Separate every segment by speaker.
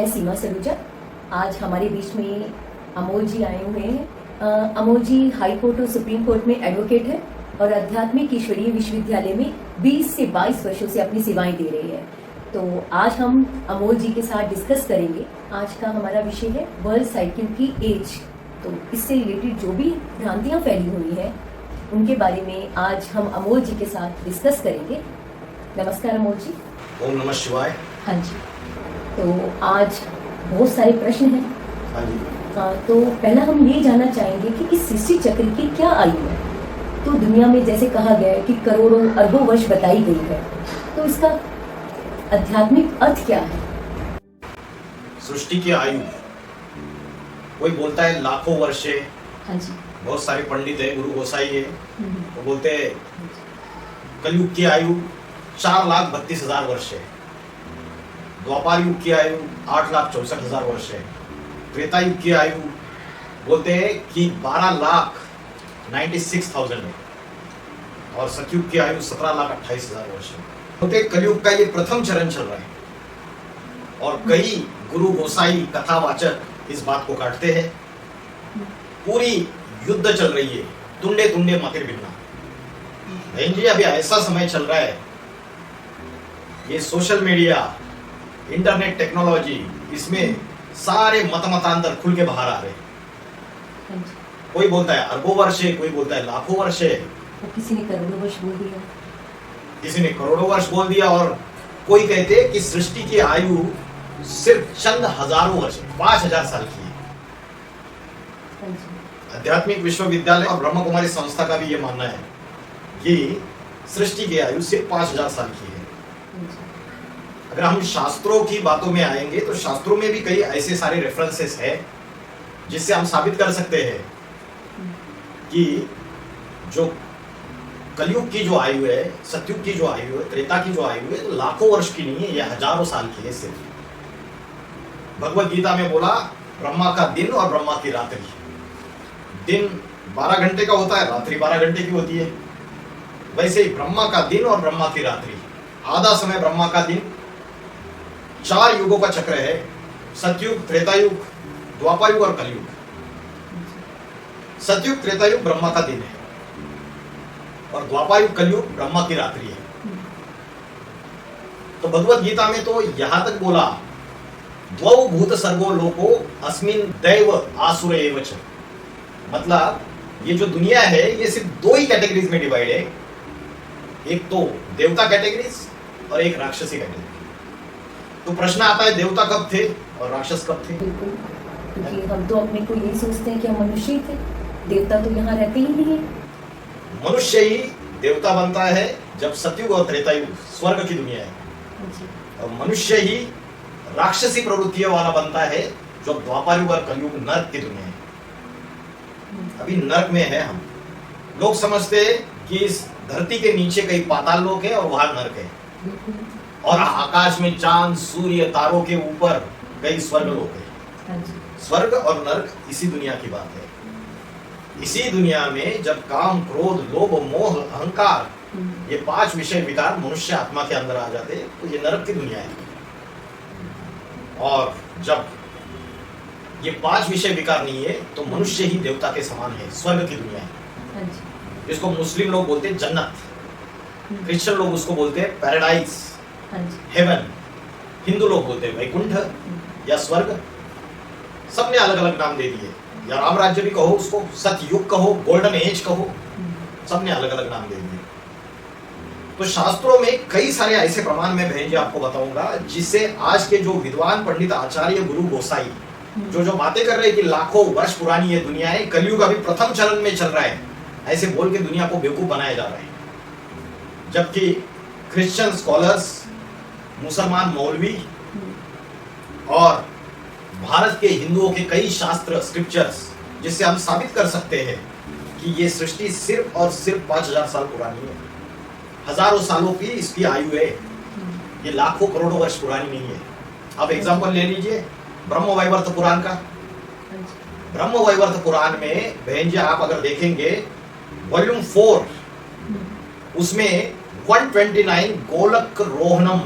Speaker 1: मैं सीमा सलूजा। आज हमारे बीच में अमोल जी आए हुए हैं। अमोल जी हाई कोर्ट और सुप्रीम कोर्ट में एडवोकेट है और आध्यात्मिक ईश्वरीय विश्वविद्यालय में 20 से 22 वर्षों से अपनी सेवाएं दे रहे हैं। तो आज हम अमोल जी के साथ डिस्कस करेंगे। आज का हमारा विषय है वर्ल्ड साइकिल की एज। तो इससे रिलेटेड जो भी भ्रांतियां फैली हुई हैं उनके बारे में आज हम अमोल जी के साथ डिस्कस करेंगे। नमस्कार अमोल जी।
Speaker 2: ओम नमः शिवाय।
Speaker 1: हाँ जी, तो आज बहुत सारे प्रश्न हैं।
Speaker 2: हाँ जी।
Speaker 1: तो पहला हम ये जानना चाहेंगे कि इस सृष्टि चक्र की क्या आयु है। तो दुनिया में जैसे कहा गया है कि करोड़ों अरबों वर्ष बताई गई है, तो इसका आध्यात्मिक अर्थ क्या है?
Speaker 2: सृष्टि की आयु, कोई बोलता है लाखों वर्ष है।
Speaker 1: हाँ जी।
Speaker 2: बहुत सारे पंडित है, गुरु गोसाई है, वो बोलते हैं कलयुग की आयु 4,32,000 वर्ष है। द्वापर युग की आयु 8,64,000 वर्ष है। त्रेता युग की आयु बोलते हैं कि 12,96,000 है और सतयुग की आयु 17,28,000 वर्ष है। बोलते कलयुग का ये प्रथम चरण चल रहा है और कई गुरु गोसाई कथावाचक इस बात को काटते हैं। पूरी युद्ध चल रही है, तुंडे तुंडे मतिर बिन्ना। बहन जी, अभी ऐसा समय चल रहा है, ये सोशल मीडिया, इंटरनेट टेक्नोलॉजी, इसमें सारे मतांतर खुल के बाहर आ रहे हैं। कोई बोलता है अरबों वर्ष है, कोई बोलता है लाखों वर्ष है,
Speaker 1: किसी ने करोड़ों वर्ष बोल दिया,
Speaker 2: किसी ने करोड़ों वर्ष बोल दिया और कोई कहते हैं कि सृष्टि की आयु सिर्फ चंद हजारों वर्ष, 5,000 साल की है। आध्यात्मिक विश्वविद्यालय और ब्रह्म कुमारी संस्था का भी ये मानना है कि सृष्टि की आयु सिर्फ 5,000 साल की है। अगर हम शास्त्रों की बातों में आएंगे तो शास्त्रों में भी कई ऐसे सारे रेफरेंसेस है जिससे हम साबित कर सकते हैं कि जो कलयुग की जो आयु है, सतयुग की जो आयु है, त्रेता की जो आयु है, तो लाखों वर्ष की नहीं है, ये हजारों साल की है। सिर्फ भगवत गीता में बोला ब्रह्मा का दिन और ब्रह्मा की रात्रि। दिन 12 घंटे का होता है, रात्रि 12 घंटे की होती है। वैसे ही ब्रह्मा का दिन और ब्रह्मा की रात्रि, आधा समय ब्रह्मा का दिन। 4 युगों का चक्र है, सतयुग, त्रेतायुग, द्वापर युग और कलयुग। सतयुग त्रेतायुग ब्रह्मा का दिन है और द्वापर युग कलयुग ब्रह्मा की रात्रि है। तो भगवत गीता में तो यहां तक बोला द्वौ भूत सर्गो लोको अस्मिन दैव आसुर एव च। मतलब ये जो दुनिया है ये सिर्फ 2 ही कैटेगरीज में डिवाइड है, एक तो देवता कैटेगरीज और एक राक्षसी कैटेगरी। तो प्रश्न आता है देवता कब थे और राक्षस कब थे?
Speaker 1: बिल्कुल, क्योंकि हम तो अपने को यही सोचते हैं कि हम मनुष्य ही थे, देवता तो यहाँ रहते ही नहीं है।
Speaker 2: मनुष्य ही देवता बनता है जब सतयुग और त्रेतायुग स्वर्ग की दुनिया है, और मनुष्य ही राक्षसी प्रवृत्तियों वाला बनता है जब द्वापर युग और कलयुग नरक की दुनिया है। अभी नरक में है हम। लोग समझते हैं कि इस धरती के नीचे कई पाताल लोक है और वहां नरक है, और आकाश में चांद, सूर्य, तारों के ऊपर कई स्वर्ग लोक है। स्वर्ग और नरक इसी दुनिया की बात है। इसी दुनिया में जब काम, क्रोध, लोभ, मोह, अहंकार, ये 5 विषय विकार मनुष्य आत्मा के अंदर आ जाते हैं तो ये नरक की दुनिया है। और जब ये 5 विषय विकार नहीं है तो मनुष्य ही देवता के समान है, स्वर्ग की दुनिया है। इसको मुस्लिम लोग बोलते हैं जन्नत, क्रिश्चियन लोग उसको बोलते हैं पैराडाइज, हेवन, हिंदू लोग बोलते हैं वैकुंठ या स्वर्ग। सबने अलग अलग नाम दे दिए, या राम राज्य भी कहो, उसको सतयुग कहो, गोल्डन एज कहो, सबने अलग अलग नाम दे दिए। तो शास्त्रों में कई सारे ऐसे प्रमाण में बहन जी आपको बताऊंगा जिससे आज के जो विद्वान पंडित आचार्य गुरु गोसाई जो बातें कर रहे हैं कि लाखों वर्ष पुरानी ये दुनिया है, कलयुग अभी प्रथम चरण में चल रहा है, ऐसे बोल के दुनिया को बेवकूफ बनाया जा रहा है। जबकि क्रिश्चियन स्कॉलर्स, मुसलमान मौलवी और भारत के हिंदुओं के कई शास्त्र, स्क्रिप्चर्स, जिससे हम साबित कर सकते हैं कि ये सृष्टि सिर्फ और सिर्फ 5,000 साल पुरानी है। हजारों सालों की इसकी आयु है, ये लाखों करोड़ों वर्ष पुरानी नहीं है। आप एग्जांपल ले लीजिए ब्रह्म वैवर्त पुराण का। ब्रह्म वैवर्त पुराण में बहन जी आप अगर देखेंगे वॉल्यूम 4, उसमें 129 गोलक रोहनम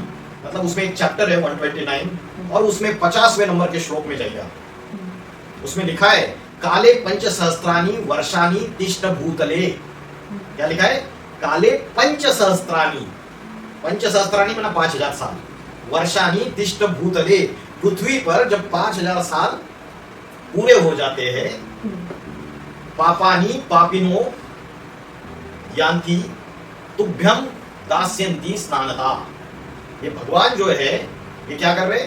Speaker 2: मतलब उसमें एक चैप्टर है 129 और उसमें 50वें नंबर के श्लोक में जाइए आप। उसमें लिखा है काले पंच सहस्त्राणी वर्षाणी तिष्ठ भूतले। क्या लिखा है? काले पंच सहस्त्राणी, पंच सहस्त्राणी माना 5000 साल, वर्षाणी तिष्ठ भूतले, पृथ्वी पर जब 5000 साल पूरे हो जाते हैं, पापानी पापिनो यान्ति तुभ्यम दास्यन्ति स्नानता। ये भगवान जो है ये क्या कर रहे?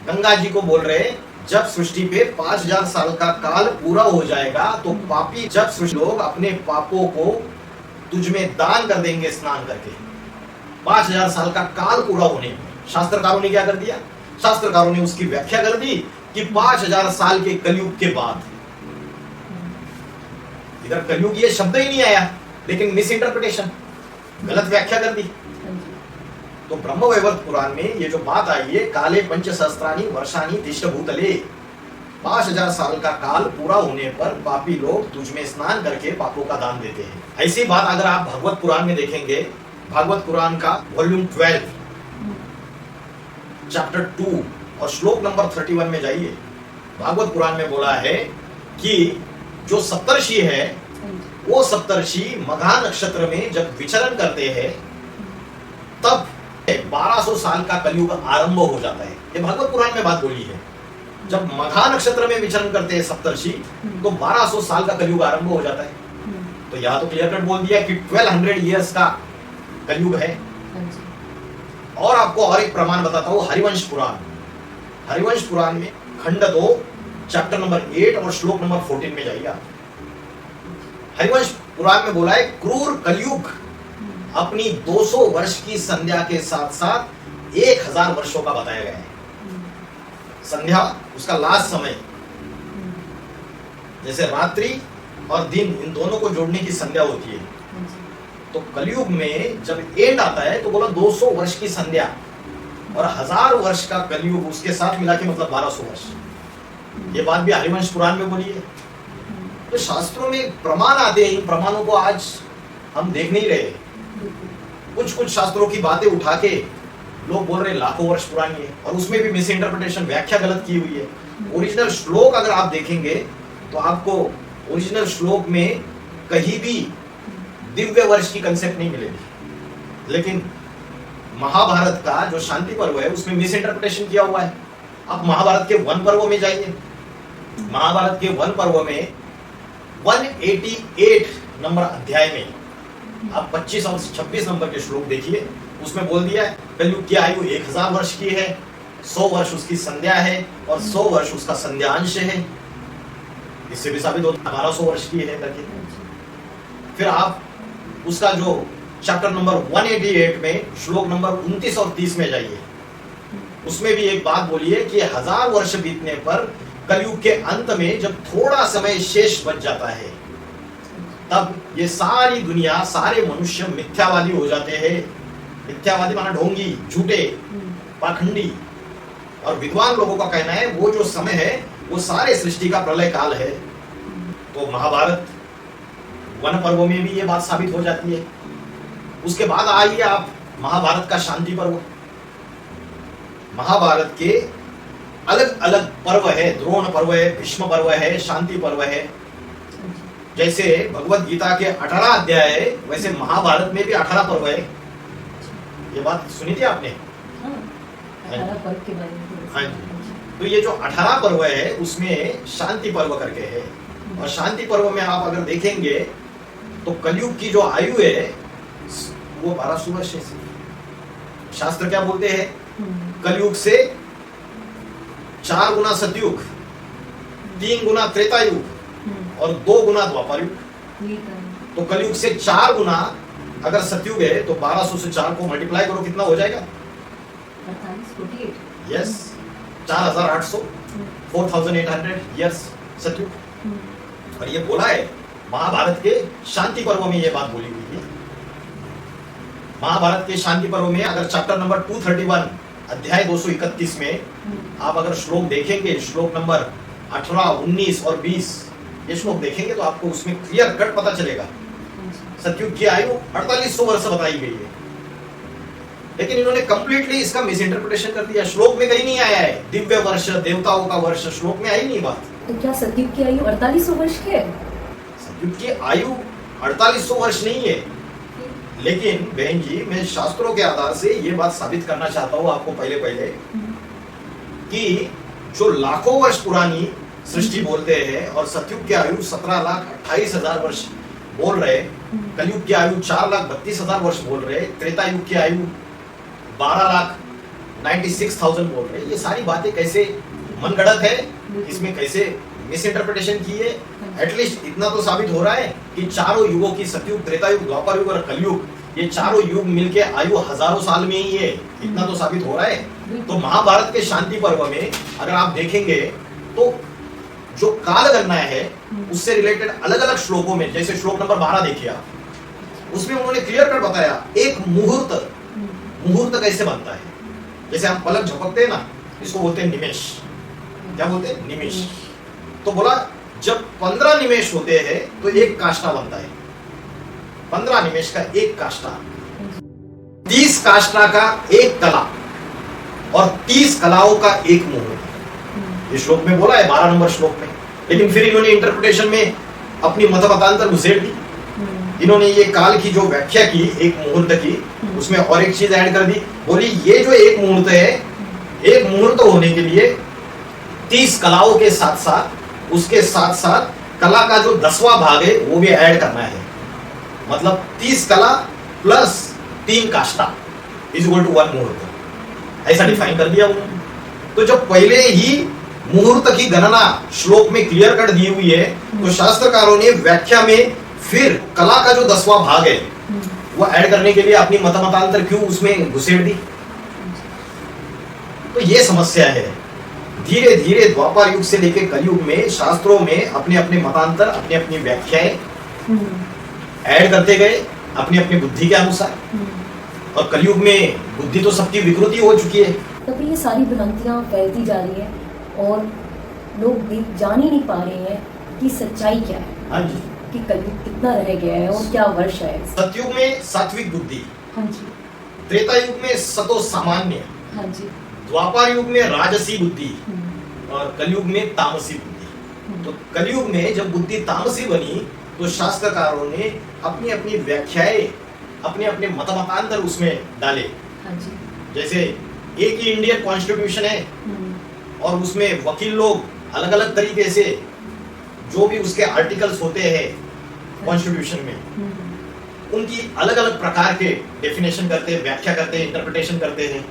Speaker 2: गंगा जी को बोल रहे जब सृष्टि पे 5000 साल का काल पूरा हो जाएगा तो पापी जब सृष्टि लोग अपने पापों को तुझ में दान कर देंगे स्नान करके। 5000 साल का काल पूरा होने में शास्त्रकारों ने क्या कर दिया? शास्त्रकारों ने उसकी व्याख्या कर दी कि 5000 साल के कलयुग के बाद। इधर कलयुग ये शब्द ही नहीं आया, लेकिन मिस इंटरप्रिटेशन, गलत व्याख्या कर दी। तो ब्रह्मवैवर्त पुराण में ये जो बात आई है काले पंच सहस्त्राणी वर्षाणी तिष्ठ भूतले, 5000 साल का काल पूरा होने पर पापी लोग तुझ में स्नान करके पापों का दान देते हैं। ऐसी बात अगर आप भागवत पुराण में देखेंगे, भागवत पुराण का वॉल्यूम 12 चैप्टर 2 और श्लोक नंबर 31 में जाइए। भागवत पुराण में बोला है कि जो सप्तर्षि है वो सप्तर्षि मघा नक्षत्र में जब विचरण करते हैं तब 1200 साल का कलयुग आरंभ हो जाता है। ये भागवत पुराण में बात बोली है। जब मघा नक्षत्र में विचरण करते हैं सप्तर्षि तो 1200 साल का कलयुग आरंभ हो जाता है। तो यहां तो क्लियर कट बोल दिया कि 1200 इयर्स का कलयुग है। और आपको और एक प्रमाण बताता हूं, हरिवंश पुराण। हरिवंश पुराण में खंड 2 चैप्टर नंबर 8 और श्लोक नंबर 14 में जाइए आप। हरिवंश पुराण में बोला है क्रूर कलयुग अपनी 200 वर्ष की संध्या के साथ साथ 1000 वर्षों का बताया गया है। संध्या उसका लास्ट समय, जैसे रात्रि और दिन इन दोनों को जोड़ने की संध्या होती है। तो कलयुग में जब एंड आता है तो बोला 200 वर्ष की संध्या और 1000 वर्ष का कलयुग उसके साथ मिला के मतलब 1200 वर्ष। ये बात भी हरिवंश पुराण में बोली है। तो शास्त्रों में प्रमाण आते हैं, इन प्रमाणों को आज हम देख नहीं रहे। कुछ कुछ शास्त्रों की बातें उठा के लोग बोल रहे लाखों वर्ष पुरानी है और उसमें भी मिस इंटरप्रिटेशन, व्याख्या गलत की हुई है। ओरिजिनल श्लोक अगर आप देखेंगे तो आपको ओरिजिनल श्लोक में कहीं भी दिव्य वर्ष की कंसेप्ट नहीं मिलेगी। लेकिन महाभारत का जो शांति पर्व है उसमें मिस इंटरप्रिटेशन किया हुआ है। आप महाभारत के वन पर्व में जाइए। महाभारत के वन पर्व में 188 नंबर अध्याय में आप 25 और 26 नंबर के श्लोक देखिए। उसमें बोल दिया है कलयुग की आयु 1000 वर्ष की है, 100 वर्ष उसकी संध्या है और 100 वर्ष उसका संध्यांश है। इससे भी साबित होता है 1200 वर्ष की है करके। फिर आप उसका जो चैप्टर नंबर 188 में श्लोक नंबर 29 और 30 में जाइए। उसमें भी एक बात बोली है कि 1000 वर्ष बीतने पर कलयुग के अंत में जब थोड़ा समय शेष बच जाता है तब ये सारी दुनिया, सारे मनुष्य मिथ्यावादी हो जाते हैं। मिथ्यावादी माना ढोंगी, झूठे, पाखंडी। और विद्वान लोगों का कहना है वो जो समय है वो सारे सृष्टि का प्रलय काल है। तो महाभारत वन पर्व में भी ये बात साबित हो जाती है। उसके बाद आइए आप महाभारत का शांति पर्व। महाभारत के अलग अलग पर्व है, द्रोण पर्व है, भीष्म पर्व है, शांति पर्व है। जैसे भगवत गीता के 18 अध्याय है वैसे महाभारत में भी 18 पर्व है। ये बात सुनी थी आपने?
Speaker 1: 18 पर्व के बारे में।
Speaker 2: हाँ जी। तो ये जो 18 पर्व है उसमें शांति पर्व करके है। और शांति पर्व में आप अगर देखेंगे तो कलयुग की जो आयु है वो 1200 वर्ष है। शास्त्र क्या बोलते हैं? कलयुग से 4 गुना सतयुग, 3 गुना त्रेता युग और 2 गुना द्वापर युग। तो कलयुग से 4 गुना अगर सतयुग है तो 1200 से 4 को मल्टीप्लाई करो, कितना हो जाएगा?
Speaker 1: 48।
Speaker 2: यस, 4800, 4800 इयर्स सतयुग। और ये बोला है महाभारत के शांति पर्व में, ये बात बोली हुई है। महाभारत के शांति पर्व में अगर चैप्टर नंबर 231 अध्याय 231 में आप अगर श्लोक देखेंगे, श्लोक नंबर 18, 19 और 20 ये श्लोक देखेंगे तो आपको उसमें क्लियर कट पता चलेगा। सतयुग की आयु 4800 वर्ष बताई गई है। लेकिन इन्होंने कंप्लीटली इसका मिस इंटरप्रिटेशन कर दिया। श्लोक में कहीं नहीं आया है दिव्य वर्ष, देवताओं का वर्ष, श्लोक में आई नहीं बात।
Speaker 1: तो क्या सतयुग की आयु 4800 वर्ष की है?
Speaker 2: सतयुग की आयु 4800 वर्ष नहीं है, लेकिन बहन जी मैं शास्त्रों के आधार से ये बात साबित करना चाहता हूँ आपको पहले कि जो लाखों वर्ष पुरानी सृष्टि बोलते हैं और सतयुग की आयु 17,28,000 वर्ष बोल रहे, कलयुग की आयु 4,32,000 वर्ष बोल रहे, त्रेता युग की आयु 12,96,000 बोल रहे, ये सारी बातें कैसे मनगढ़ंत है, इसमें कैसे मिस इंटरप्रिटेशन की है। एटलीस्ट इतना तो साबित हो रहा है कि चारों युगों की सतयुग, त्रेता युग, द्वापर युग और कलयुग, ये चारों युग मिलके आयु हजारों साल में ही है, इतना तो साबित हो रहा है। तो महाभारत के शांति पर्व में अगर आप देखेंगे तो जो काल गणना है उससे रिलेटेड अलग अलग श्लोकों में, जैसे श्लोक नंबर 12 देखिए आप, उसमें उन्होंने क्लियर कट बताया एक मुहूर्त कैसे बनता है। जैसे हम पलक झपकते हैं ना, इसको बोलते हैं निमेश। क्या बोलते हैं? निमेश। तो बोला जब 15 निमेश होते हैं तो एक काष्ठा बनता है, 15 निमेश का एक काष्ठा, 30 काष्ठा का एक कला और 30 कलाओं का एक मुहूर्त। ये श्लोक में बोला है 12 नंबर श्लोक में। लेकिन फिर इन्होंने इंटरप्रिटेशन में अपनी मतमतांतर घुसेड़ दी। इन्होंने ये काल की जो व्याख्या की एक मुहूर्त की, उसमें और एक चीज ऐड कर दी। बोली ये जो एक मुहूर्त है, एक मुहूर्त होने के लिए 30 कलाओं के साथ साथ उसके साथ साथ कला का जो 10वां भाग है वो भी ऐड करना है। मतलब 30 कला प्लस 3 काष्ठा इज इक्वल टू 1 मुहूर्त, ऐसा डिफाइन कर दिया उन्होंने। तो जब पहले ही मुहूर्त की गणना श्लोक में क्लियर कर दी हुई है, तो शास्त्रकारों ने व्याख्या में फिर कला का जो 10वां भाग है वो ऐड करने के लिए अपनी मतमतांतर क्यों उसमें घुसेड़ दी। तो ये समस्या है। धीरे धीरे द्वापर युग से लेकर कलयुग में शास्त्रों में अपने अपने मतांतर, अपनी अपनी व्याख्याएं ऐड करते गए अपनी अपनी बुद्धि के अनुसार। और कलयुग में बुद्धि तो सबकी विकृति हो चुकी है।
Speaker 1: तभी ये सारी भ्रांतियां फैलती जा रही है और लोग जान ही नहीं पा रहे हैं कि सच्चाई क्या है।
Speaker 2: हाँ जी।
Speaker 1: कि कलयुग कितना रह गया है और क्या वर्ष है।
Speaker 2: सतयुग में सात्विक बुद्धि,
Speaker 1: हाँ जी।
Speaker 2: त्रेता युग में सतो सामान्य,
Speaker 1: हाँ जी।
Speaker 2: द्वापर युग में राजसी बुद्धि और कलयुग में तामसी बुद्धि। तो कलयुग में जब बुद्धि तामसी बनी तो शास्त्रकारों ने अपनी अपनी व्याख्याएं, अपने अपने मतमतांतर उसमें डाले।
Speaker 1: हाँ जी। जैसे
Speaker 2: एक ही इंडियन कॉन्स्टिट्यूशन है और उसमें वकील लोग अलग अलग तरीके से जो भी उसके आर्टिकल्स होते हैं कॉन्स्टिट्यूशन में, उनकी अलग अलग प्रकार के डेफिनेशन करते हैं, व्याख्या करते हैं, इंटरप्रिटेशन करते हैं।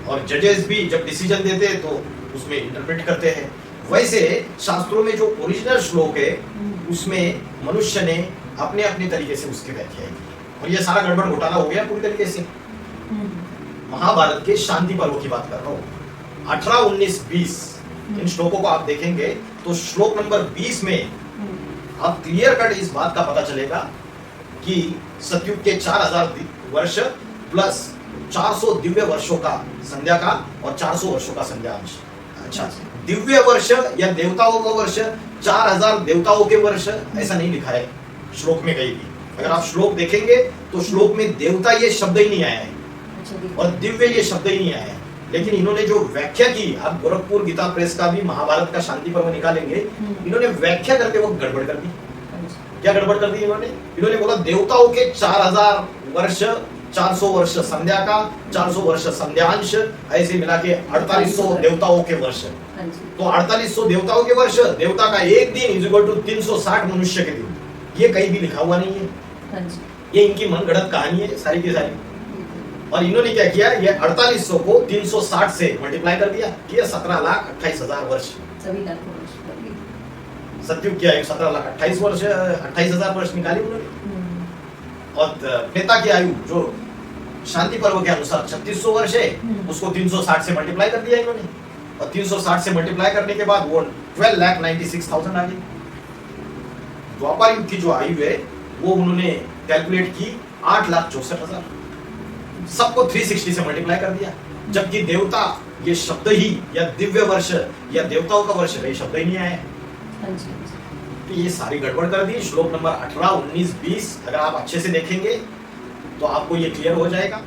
Speaker 2: और जजेस भी जब डिसीजन देते हैं तो उसमें इंटरप्रेट करते हैं। वैसे शास्त्रों में जो ओरिजिनल श्लोक है उसमें मनुष्य ने अपने अपने तरीके से उसकी व्याख्या की और ये सारा गड़बड़ घोटाला हो गया पूरी तरीके से। महाभारत के शांति पर्व की बात कर रहा हूँ, 18, 19, 20 इन श्लोकों को आप देखेंगे तो श्लोक नंबर 20 में आप क्लियर कट इस बात का पता चलेगा कि सतयुग के 4000 वर्ष प्लस 400 दिव्य वर्षों का संध्या का और 400 वर्षों का संध्यांश। अच्छा, दिव्य वर्ष या देवताओं का वर्ष, 4000 देवताओं के वर्ष, ऐसा नहीं लिखा है श्लोक में कहीं भी। अगर आप श्लोक देखेंगे तो श्लोक में देवता ये शब्द ही नहीं आया है और दिव्य ये शब्द ही नहीं आया है। लेकिन इन्होंने जो व्याख्या की, आप गोरखपुर गीता प्रेस का भी महाभारत का शांति पर्व निकालेंगे, इन्होंने व्याख्या करते वक्त गड़बड़ कर दी। क्या गड़बड़ कर दी इन्होंने बोला देवताओं के 4000 वर्ष, 400 वर्ष संध्या का, 400 वर्ष संध्यांश, ऐसे मिला के 4800 देवताओं के वर्ष। तो 4800 देवताओं के वर्ष, देवता का एक दिन इज इक्वल टू 360 मनुष्य के दिन। ये कहीं भी लिखा हुआ नहीं है, ये इनकी मनगढ़ंत कहानी है सारी की सारी। और इन्होंने क्या किया, ये 4800 को 360 से मल्टीप्लाई कर दिया, किया 17,28,000 वर्ष। सतयुग की आयु 17,28,000 वर्ष, 28,000 वर्ष निकाली उन्होंने। और त्रेता की आयु जो शांति पर्व के अनुसार 3600 वर्ष है, उसको 360 से मल्टीप्लाई कर दिया इन्होंने। और 360 से मल्टीप्लाई करने के बाद वो 12,96,000 आ गई। द्वापर युग की जो आयु है वो उन्होंने कैलकुलेट की 8,64,000, सबको 360 से मल्टीप्लाई कर दिया। जबकि देवता ये शब्द ही या दिव्य वर्ष या देवताओं का वर्ष ये शब्द ही नहीं आया। तो ये सारी गड़बड़ कर दी। श्लोक नंबर 18, 19, 20 अगर आप अच्छे से देखेंगे तो आपको ये क्लियर हो जाएगा।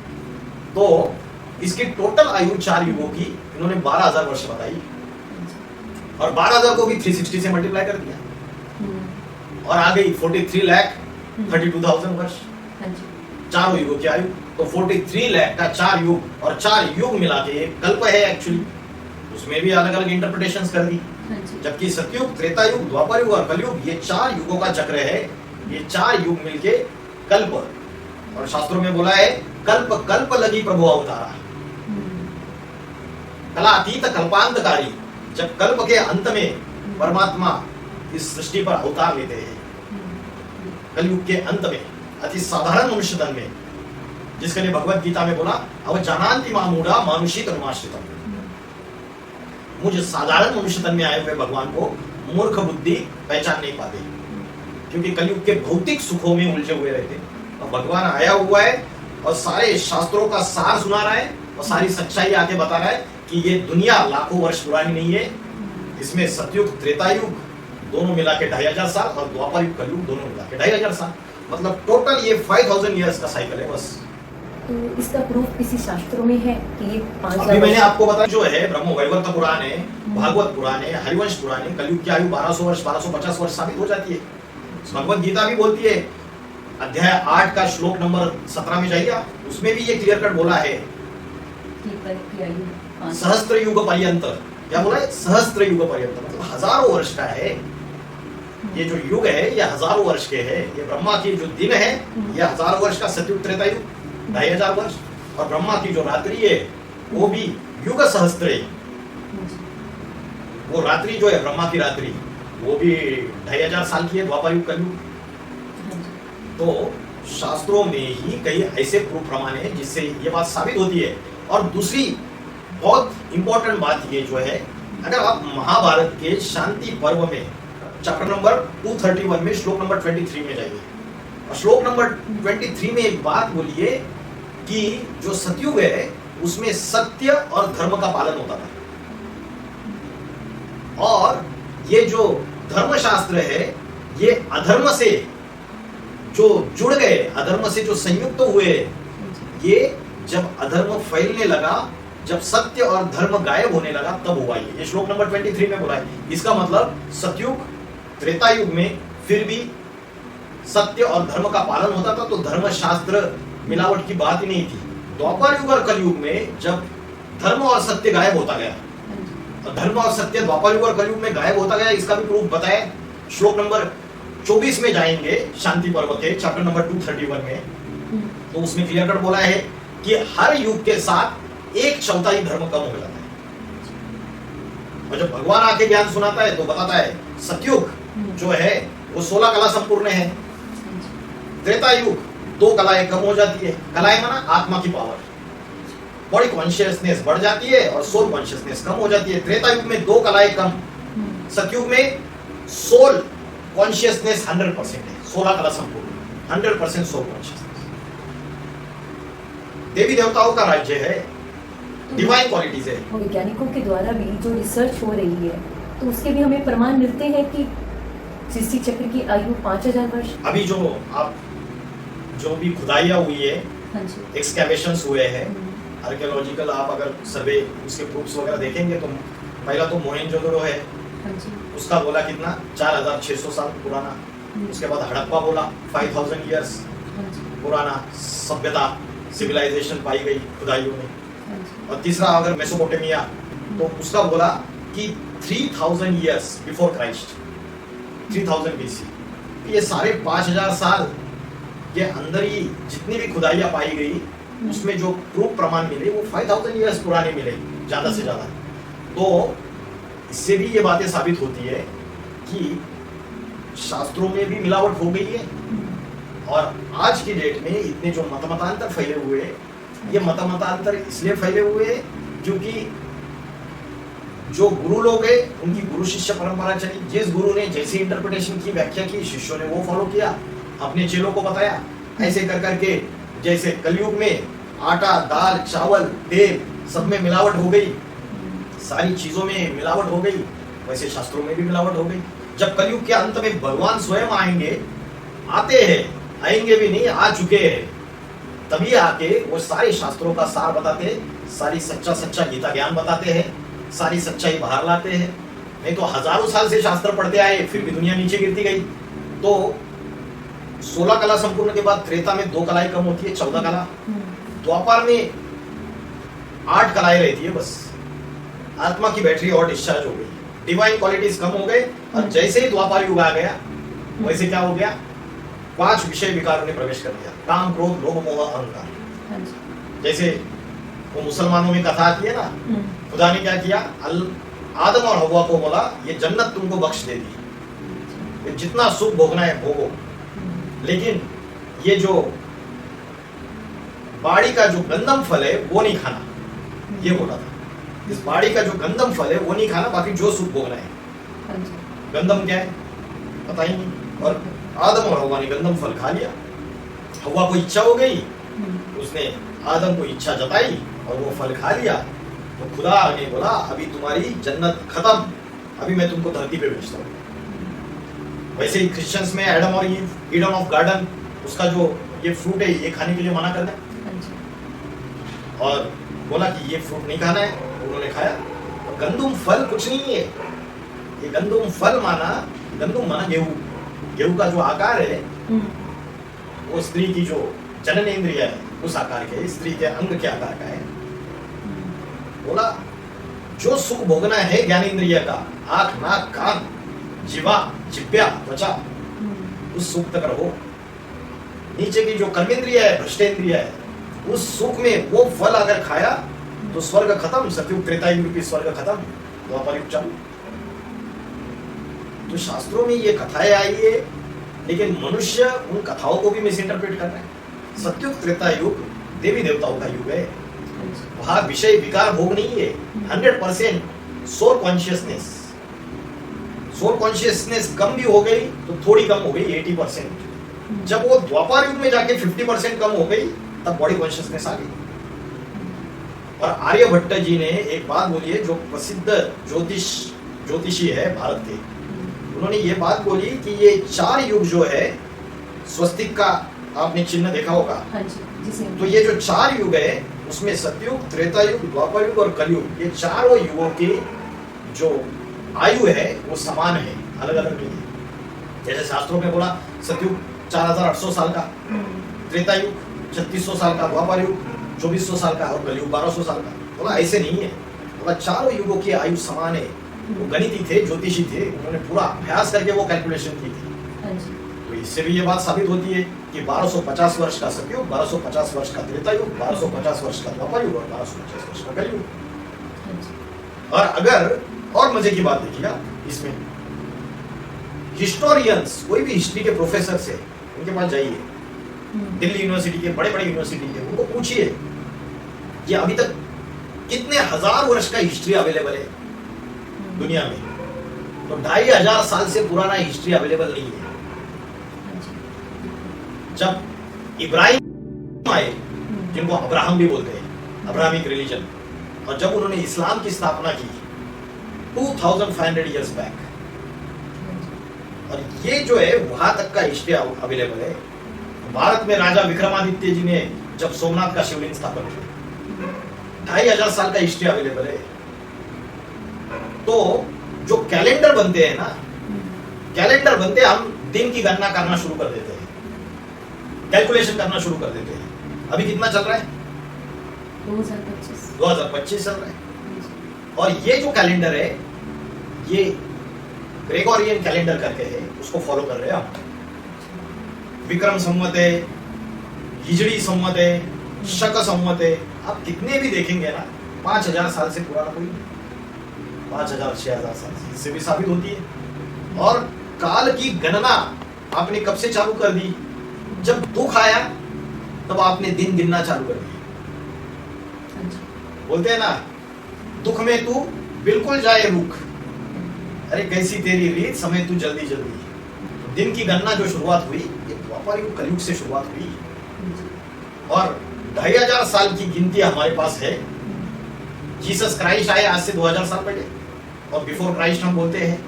Speaker 2: तो इसकी टोटल आयु 4 युगों की इन्होंने 12,000 वर्ष बताई और 12,000 को भी 360 से मल्टीप्लाई कर दिया और आ गई 43,32,000 वर्ष चारों युगों की आयु। तो 43 लाख का 4 युग और 4 युग मिला के एक कल्प है एक्चुअली। उसमें भी अलग अलग इंटरप्रिटेशंस कर दी, जबकि सतयुग, त्रेता युग, द्वापर युग और कलयुग ये 4 युगों का चक्र है। ये 4 युग मिलके कल्प, और शास्त्रों में बोला है कल्प कल्प लगी प्रभु अवतारा, कलातीत कल्पांतकारी। जब कल्प के अंत में परमात्मा इस सृष्टि पर अवतार लेते हैं, कलयुग के अंत में अति साधारण मनुष्य तन में, जिसके लिए भगवत गीता में बोला अब जानांति मामूढ़ा मानुषी तनुमाश्रितम, मुझे साधारण मनुष्य तन में आए हुए भगवान को मूर्ख बुद्धि पहचान नहीं पाते, क्योंकि कलयुग के भौतिक सुखों में उलझे हुए रहते। और भगवान आया हुआ है और सारे शास्त्रों का सार सुना रहा है और सारी सच्चाई आके बता रहा है कि ये दुनिया लाखों वर्ष पुरानी नहीं है। इसमें सतयुग, त्रेता युग दोनों मिला के 2,500 साल और द्वापर युग, कलयुग दोनों मिला के 2,500 साल, मतलब टोटल ये 5,000 ईयर्स का साइकिल है बस।
Speaker 1: तो इसका प्रूफ किसी शास्त्रों में है कि ये 5,000?
Speaker 2: अभी मैंने आपको बताया जो है ब्रह्म वैवर्त पुराण है, भागवत पुराण है, हरिवंश पुराण है, कलयुग की आयु 1200 वर्ष 1250 वर्ष साबित हो जाती है। भगवत गीता भी बोलती है, अध्याय 8 का श्लोक नंबर 17 में जाइए, उसमें भी ये क्लियर कट बोला है सहस्त्र युग पर्यंत। क्या बोला है? सहस्त्र युग पर्यंत, मतलब हजारों वर्ष का है ये जो युग है, ये हजारों वर्ष के है। ये ब्रह्मा की जो दिन है ये हजारों वर्ष का सतयुग, त्रेता युग 2,500 वर्ष, और ब्रह्मा की जो रात्रि है वो भी युग सहस्त्र है। वो रात्रि जो है ब्रह्मा की रात्रि वो भी 2,500 साल की है, द्वापर युग, कलयुग। तो शास्त्रों में ही कई ऐसे प्रूफ प्रमाण है जिससे ये बात साबित होती है। और दूसरी बहुत इंपॉर्टेंट बात ये जो है, अगर आप महाभारत के शांति पर्व में चैप्टर नंबर 231 में श्लोक नंबर 23 में जाइए, और श्लोक नंबर 23 में एक बात बोलिए कि जो सतयुग है उसमें सत्य और धर्म का पालन होता था, और ये जो धर्मशास्त्र है ये अधर्म से जो जुड़ गए, अधर्म से जो संयुक्त हुए, ये जब अधर्म फैलने लगा, जब सत्य और धर्म गायब होने लगा, तब हुआ ये श्लोक नंबर 23 में बोला है। इसका मतलब सतयुग, त्रेता युग में फिर भी सत्य और धर्म का पालन होता था, तो धर्मशास्त्र मिलावट की बात ही नहीं थी। द्वापर युग और कलयुग में जब धर्म और सत्य गायब होता गया, और धर्म और सत्य द्वापर युग और कलयुग में गायब होता गया, इसका भी प्रूफ बताया। श्लोक नंबर 24 में जाएंगे शांति पर्व के चैप्टर नंबर 231 में, तो उसमें क्लियर कट बोला है कि हर युग के साथ 1/4 धर्म कम हो जाता है। और जब भगवान आके ज्ञान सुनाता है तो बताता है सतयुग जो है वो 16 कला संपूर्ण है, त्रेता युग 2 कलाएं कम हो जाती है। कलाएं माना आत्मा की पावर, बॉडी कॉन्शियसनेस बढ़ जाती है और सोल कॉन्शियसनेस कम हो जाती है। त्रेता युग में 2 कलाएं कम, सतयुग में सोल कॉन्शियसनेस 100% है, 16 कला संपूर्ण 100% सोल कॉन्शियसनेस। देवी देवताओं का राज्य है, डिवाइन क्वालिटीज है।
Speaker 1: वैज्ञानिकों के द्वारा भी जो रिसर्च हो रही है तो उसके भी हमें प्रमाण मिलते हैं कि सृष्टि चक्र की आयु 5,000 वर्ष।
Speaker 2: अभी जो भी खुदाइयाँ हुई है, एक्सकैवेशंस हुए हैं, आर्कियोलॉजिकल आप अगर सर्वे उसके प्रूफ्स वगैरह देखेंगे तो पहला तो मोहेंजोदड़ो है, उसका बोला कितना 4,600 साल पुराना। उसके बाद हड़प्पा बोला 5,000 ईयर्स पुराना सभ्यता, सिविलाइजेशन पाई गई खुदाइयों में। और तीसरा अगर मेसोपोटामिया, तो उसका बोला कि 3,000 ईयर्स बिफोर क्राइस्ट, 3000 BC। ये सारे 5,000 साल के अंदर ही जितनी भी खुदाइयाँ पाई गई उसमें जो प्रूफ प्रमाण मिले वो 5,000 ईयर्स पुराने मिले ज्यादा से ज्यादा। तो इससे भी ये बातें साबित होती है कि शास्त्रों में भी मिलावट हो गई है। और आज की डेट में इतने जो मतमतांतर फैले हुए हैं, ये मतमतांतर इसलिए फैले हुए हैं क्योंकि जो गुरु लोग हैं उनकी गुरु शिष्य परंपरा चली। जिस गुरु ने जैसी इंटरप्रिटेशन की, व्याख्या की, शिष्यों ने वो फॉलो किया, अपने चेलों को बताया। ऐसे कर करके जैसे कलयुग में आटा, दाल, चावल, तेल सब में मिलावट हो गई, सारी चीजों में मिलावट हो गई, वैसे शास्त्रों में भी मिलावट हो गई। जब कलयुग के अंत में भगवान स्वयं आएंगे, आते हैं, आएंगे भी नहीं, आ चुके हैं, तभी आके वो सारे शास्त्रों का सार बताते हैं, सारी सच्चा सच्चा गीता ज्ञान बताते हैं, सारी सच्चाई बाहर लाते हैं। नहीं तो हजारों साल से शास्त्र पढ़ते आए, फिर भी दुनिया नीचे गिरती गई। तो 16 कला संपूर्ण के बाद त्रेता में 2 कलाएं कम होती है, 14 कला। द्वापर में 8 कलाएं रहती है बस। आत्मा की बैटरी और डिस्चार्ज हो गई, डिवाइन क्वालिटीज कम हो गए। और जैसे ही द्वापर युग आ गया, वैसे क्या हो गया, 5 विषय विकारों ने प्रवेश कर लिया, काम, क्रोध, लोभ, मोह, अहंकार। जैसे वो मुसलमानों में कथा आती है ना, खुदा ने क्या किया, आदम और हव्वा को बोला ये जन्नत तुमको बख्श दे दी, जितना सुख भोगना है भोगो, लेकिन ये जो बाड़ी का जो गंदम फल है वो नहीं खाना, ये बोला था। इस बाड़ी का जो गंदम फल है वो नहीं खाना, बाकी जो सुख भोगना है। गंदम क्या है पता ही नहीं। और आदम और हव्वा ने गंदम फल खा लिया। हव्वा को इच्छा हो गई, उसने आदम को इच्छा जताई और वो फल खा लिया। तो खुदा ने बोला अभी तुम्हारी जन्नत खत्म, अभी मैं तुमको धरती पे भेजता हूँ। वैसे ही क्रिश्चियंस में एडम और ईव, ईडन ऑफ गार्डन, उसका जो ये फ्रूट है ये खाने के लिए मना कर दिया और बोला कि ये फ्रूट नहीं खाना है, उन्होंने खाया। और गंदुम फल कुछ नहीं है, ये गंदुम फल माना, गंदुम माना गेहूं, गेहूं का जो आकार है वो स्त्री की जो जननेंद्रिय है उस आकार के, स्त्री के अंग के आकार का है। बोला जो सुख भोगना है ज्ञानेंद्रिय का, आंख, नाक, कान, जीवा, जिह्वा, त्वचा, उस सुख तक रहो। नीचे की जो कर्मेंद्रिय है, भ्रष्टेंद्रिय है, उस सुख में वो फल अगर खाया तो स्वर्ग खत्म, सतयुग त्रेता युग की स्वर्ग खत्म, द्वापर युग चालू। तो शास्त्रों में ये कथाएं आई है, लेकिन मनुष्य उन कथाओं को भी मिस इंटरप्रेट कर रहे हैं। सतयुग त्रेता युग देवी देवताओं का युग है, वहां विषय विकार भोग नहीं है, 100% सोल कॉन्शियसनेस। सोल कॉन्शियसनेस कम भी हो गई तो थोड़ी कम हो गई, 80%। जब वो द्वापर युग में जाके 50% कम हो गई, तब बॉडी कॉन्शियसनेस आ गई। और आर्यभट्ट जी ने एक बात बोली है, जो प्रसिद्ध ज्योतिषी है भारत के, उन्होंने ये बात बोली कि ये 4 युग जो है, स्वस्तिक का आपने चिन्ह देखा होगा। तो ये जो 4 युग है उसमें सतयुग, त्रेता युग, द्वापर युग और कलयुग, ये चारों युगों की जो आयु है वो समान है, अलग अलग नहीं है। जैसे शास्त्रों में बोला सतयुग 4800 साल का, त्रेता युग 3600 साल का, द्वापर युग 2400 साल का और कलयुग 1200 साल का। बोला ऐसे नहीं है, बोला चारों युगों की आयु समान है। वो गणिती थे, ज्योतिषी थे, उन्होंने पूरा अभ्यास करके वो कैलकुलेशन की थी। तो इससे भी ये बात साबित होती है कि 1250 वर्ष का सतयुग, 1250 वर्ष का त्रेता युग, 1250 वर्ष का द्वापर युग और 1250 वर्ष का कलयुग। और अगर और मजे की बात देखिएगा इसमें, हिस्टोरियंस, कोई भी हिस्ट्री के प्रोफेसर से उनके पास जाइए, दिल्ली यूनिवर्सिटी के, बड़े बड़े यूनिवर्सिटी के, उनको पूछिए कि अभी तक कितने हजार वर्ष का हिस्ट्री अवेलेबल है दुनिया में। तो 2500 साल से पुराना हिस्ट्री अवेलेबल नहीं है। जब इब्राहिम आए, जिनको अब्राहम भी बोलते हैं, अब्राहमिक रिलीजन, और जब उन्होंने इस्लाम की स्थापना की 2500 इयर्स बैक, और ये जो है वहां तक का हिस्ट्री अवेलेबल है। भारत में राजा विक्रमादित्य जी ने जब सोमनाथ का शिवलिंग स्थापन किया, 2500 साल का हिस्ट्री अवेलेबल है। तो जो कैलेंडर बनते हैं ना, कैलेंडर बनते हम दिन की गणना करना शुरू कर देते हैं, कैलकुलेशन करना शुरू कर देते हैं। अभी कितना चल रहा है? 2025 चल रहा है। और ये जो कैलेंडर है ये ग्रेगोरियन कैलेंडर करके है, उसको फॉलो कर रहे हैं हम। विक्रम संवत है, हिजड़ी संवत है, शक संवत है, आप कितने भी देखेंगे ना, 5000 साल से पुराना कोई नहीं, 5000 6000 साल से, इससे भी साबित होती है। और काल की गणना आपने कब से चालू कर दी? जब दुख आया तब आपने दिन गिनना चालू कर दिया। बोलते हैं ना, दुख में तू बिल्कुल जाए रुक, अरे कैसी तेरी रीत, समय तू जल्दी जल्दी। दिन की गणना जो शुरुआत हुई, ये द्वापर युग कलयुग से शुरुआत हुई, और 2500 साल की गिनती हमारे पास है। जीसस क्राइस्ट आए आज से 2000 साल पहले, और बिफोर क्राइस्ट हम बोलते हैं,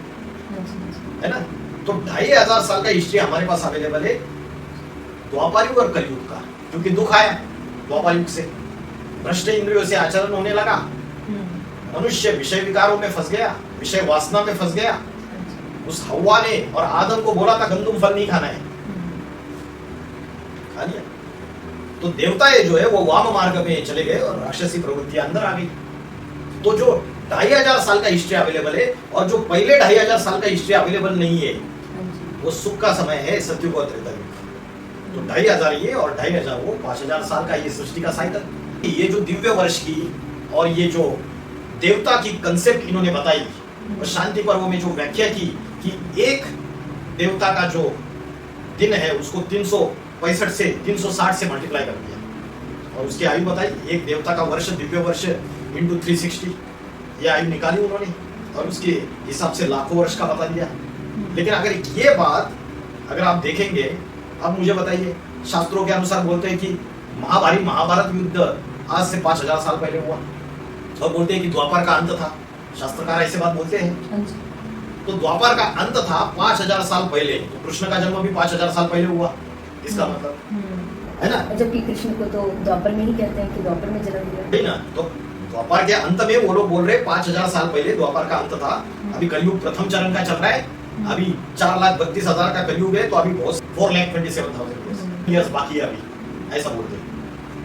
Speaker 2: है ना। तो 2500 साल का हिस्ट्री हमारे पास अवेलेबल है द्वापर युग और कलयुग का, क्योंकि दुख आया द्वापर युग से भ्रष्ट इंद्रियों से आचरण होने लगा, मनुष्य विषय विकारों में फंस गया, विषय वासना में फंस गया। उस हव्वा ने और आदम को बोला था गंदुम फल नहीं खाना है, खा लिया। तो देवताएं जो है वो वाम मार्ग में चले गए और राक्षसी प्रवृत्ति अंदर आ गई। तो जो 2500 साल का हिस्ट्री अवेलेबल है और जो पहले 2500 साल का हिस्ट्री अवेलेबल नहीं है, वो सुख का समय है, सत्युग और त्रेता युग। तो 2500 ये और 2500 वो, 5000 साल का ये सृष्टि का साइकिल। ये जो दिव्य वर्ष की और ये जो देवता की कंसेप्ट इन्होंने बताई और शांति पर्व में जो व्याख्या की कि एक देवता का जो दिन है उसको 365 से 360 से मल्टीप्लाई कर दिया और उसकी आयु बताई। एक देवता का वर्ष दिव्य वर्ष इंटू 360 ये आयु निकाली उन्होंने और उसके हिसाब से लाखों वर्ष का बता दिया। लेकिन अगर ये बात अगर आप देखेंगे, अब मुझे बताइए, शास्त्रों के अनुसार बोलते हैं कि महाभारत युद्ध आज से 5000 साल पहले हुआ और बोलते हैं कि द्वापर का अंत था। शास्त्रकार ऐसे बात बोलते हैं। तो द्वापर का अंत था 5000 साल पहले, तो कृष्ण का जन्म भी 5000 साल पहले हुआ, इसका मतलब है ना।
Speaker 1: जबकि कृष्ण को तो द्वापर में ही कहते हैं कि द्वापर में जन्म लिया,
Speaker 2: नहीं ना। तो द्वापर के अंत में वो लोग बोल रहे 5000 साल पहले द्वापर का अंत था। अभी कलयुग प्रथम चरण का चल रहा है, अभी 4,32,000 का कलयुग है, तो अभी बहुत 4,27,000 ईयर्स बाकी है अभी, ऐसा बोलते हैं।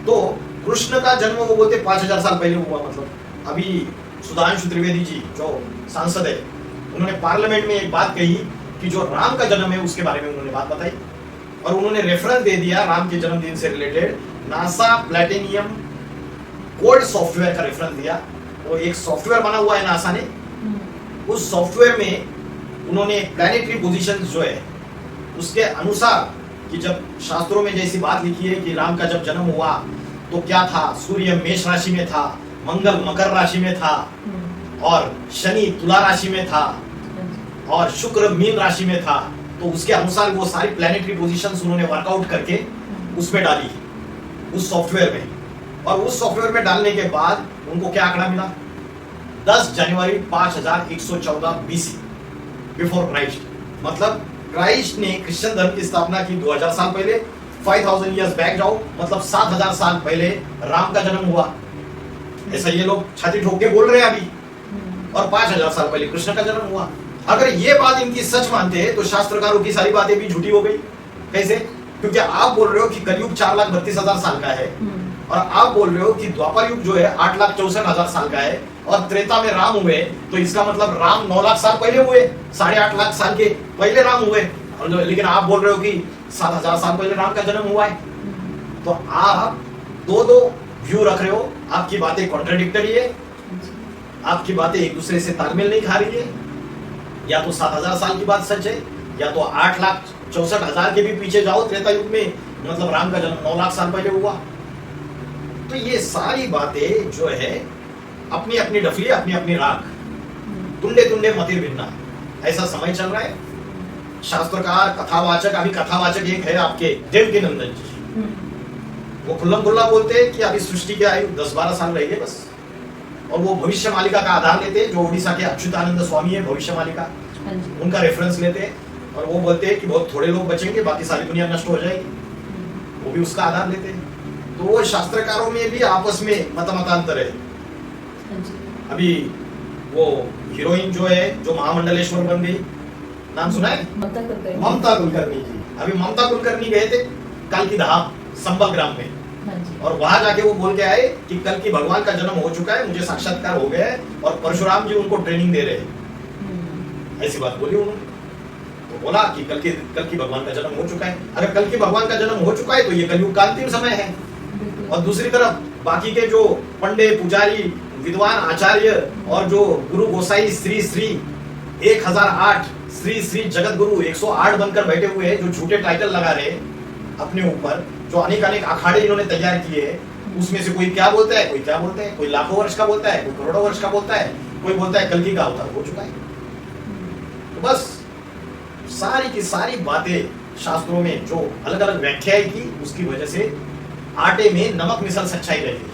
Speaker 2: तो कृष्ण का जन्म वो बोलते 5000 साल पहले हुआ। मतलब अभी सुधांशु त्रिवेदी जी जो सांसद है, उन्होंने पार्लियामेंट में एक बात कही कि जो राम का जन्म है उसके बारे में उन्होंने बात बताई और उन्होंने रेफरेंस दे दिया राम के जन्मदिन से related, NASA platinum code software का रेफरेंस दिया। वो एक सॉफ्टवेयर बना हुआ है नासा ने, उस सॉफ्टवेयर में उन्होंने प्लैनेटरी पोजीशंस जो है उसके अनुसार कि जब शास्त्रों में जैसी बात लिखी है कि राम का जब जन्म हुआ तो क्या था, सूर्य मेष राशि में था, मंगल मकर राशि में था और शनि तुला राशि में था और शुक्र मीन राशि में था। तो उसके अनुसार वो सारी प्लैनेटरी पोजीशंस उन्होंने वर्कआउट करके उसमें डाली उस सॉफ्टवेयर में, और उस सॉफ्टवेयर में डालने के बाद उनको क्या आंकड़ा मिला, 10 जनवरी 5114 बीसी बिफोर क्राइस्ट। मतलब क्राइस्ट ने क्रिश्चियन धर्म की स्थापना की 2000 साल पहले, 5000 इयर्स बैक जाओ, मतलब 7000 साल पहले राम का जन्म हुआ। ऐसा ये लोग छाती ठोक के बोल रहे हैं अभी, और 5000 साल पहले कृष्ण का जन्म हुआ। अगर ये बात इनकी सच मानते हैं तो शास्त्रकारों की सारी बातें भी झूठी हो गई। कैसे? क्योंकि आप बोल रहे हो कि कलयुग 4,32,000 साल का है और आप बोल रहे हो कि द्वापर युग जो है 8,64,000 साल का है और त्रेता में राम हुए, तो इसका मतलब राम 9 लाख साल पहले हुए, 8.5 लाख साल के पहले राम हुए। लेकिन आप बोल रहे हो कि 7,000 साल पहले राम का जन्म हुआ है। तो आप दो व्यू रख रहे हो, आपकी बातें कॉन्ट्राडिक्टरी है, आपकी बातें एक दूसरे से तालमेल नहीं खा रही है। या तो 7,000 साल की बात सच है, या तो 8,64,000 के भी पीछे जाओ, त्रेता युग में मतलब राम का जन्म 9 लाख साल पहले हुआ। तो ये सारी बातें जो है अपनी अपनी डफली, अपनी अपनी राख, तुंडे तुंडे मतिर भिन्ना, ऐसा समय चल रहा है। शास्त्रकार कथावाचक, अभी कथावाचक एक है आपके देवकी नंदन जी, वो खुल्लम खुल्ला बोलते हैं कि अभी सृष्टि की आयु 10-12 साल रह गए बस, और वो भविष्य मालिका का आधार लेते हैं, जो उड़ीसा के अच्युतानंद स्वामी है भविष्य मालिका, उनका रेफरेंस लेते हैं और वो बोलते हैं कि बहुत थोड़े लोग बचेंगे, बाकी सारी दुनिया नष्ट हो जाएगी, वो भी उसका आधार लेते हैं। तो वो शास्त्रकारों में भी आपस में मतांतर है। अभी वो हीरोइन जो है जो महामंडलेश्वर बन गई, नाम सुना है? ममता कुलकर्णी जी। अभी ममता कुलकर्णी गए थे कल की धाम संबल ग्राम में, और वहां जाके वो बोल के आए कि कल की भगवान का जन्म हो चुका है, मुझे साक्षात्कार हो गया है और परशुराम जी उनको ट्रेनिंग दे रहे हैं, ऐसी बात बोली उन्होंने। तो बोला कि कल की भगवान का जन्म हो चुका है। अगर कल की भगवान का जन्म हो चुका है तो ये कलयुग का अंतिम समय है। और दूसरी तरफ बाकी के जो पंडे पुजारी विद्वान आचार्य और जो गुरु गोसाई श्री 1008 श्री जगत गुरु 108 बनकर बैठे हुए हैं, जो झूठे टाइटल लगा रहे अपने ऊपर, जो अनेक अखाड़े इन्होंने तैयार किए हैं, उसमें से कोई क्या बोलता है, कोई क्या बोलता है, कोई लाखों वर्ष का बोलता है, कोई करोड़ों वर्ष का बोलता है, कोई बोलता है कल की का अवतार हो चुका है। तो बस सारी की सारी बातें शास्त्रों में जो अलग अलग व्याख्याएं की, उसकी वजह से आटे में नमक मिसल सच्चाई रहेगी।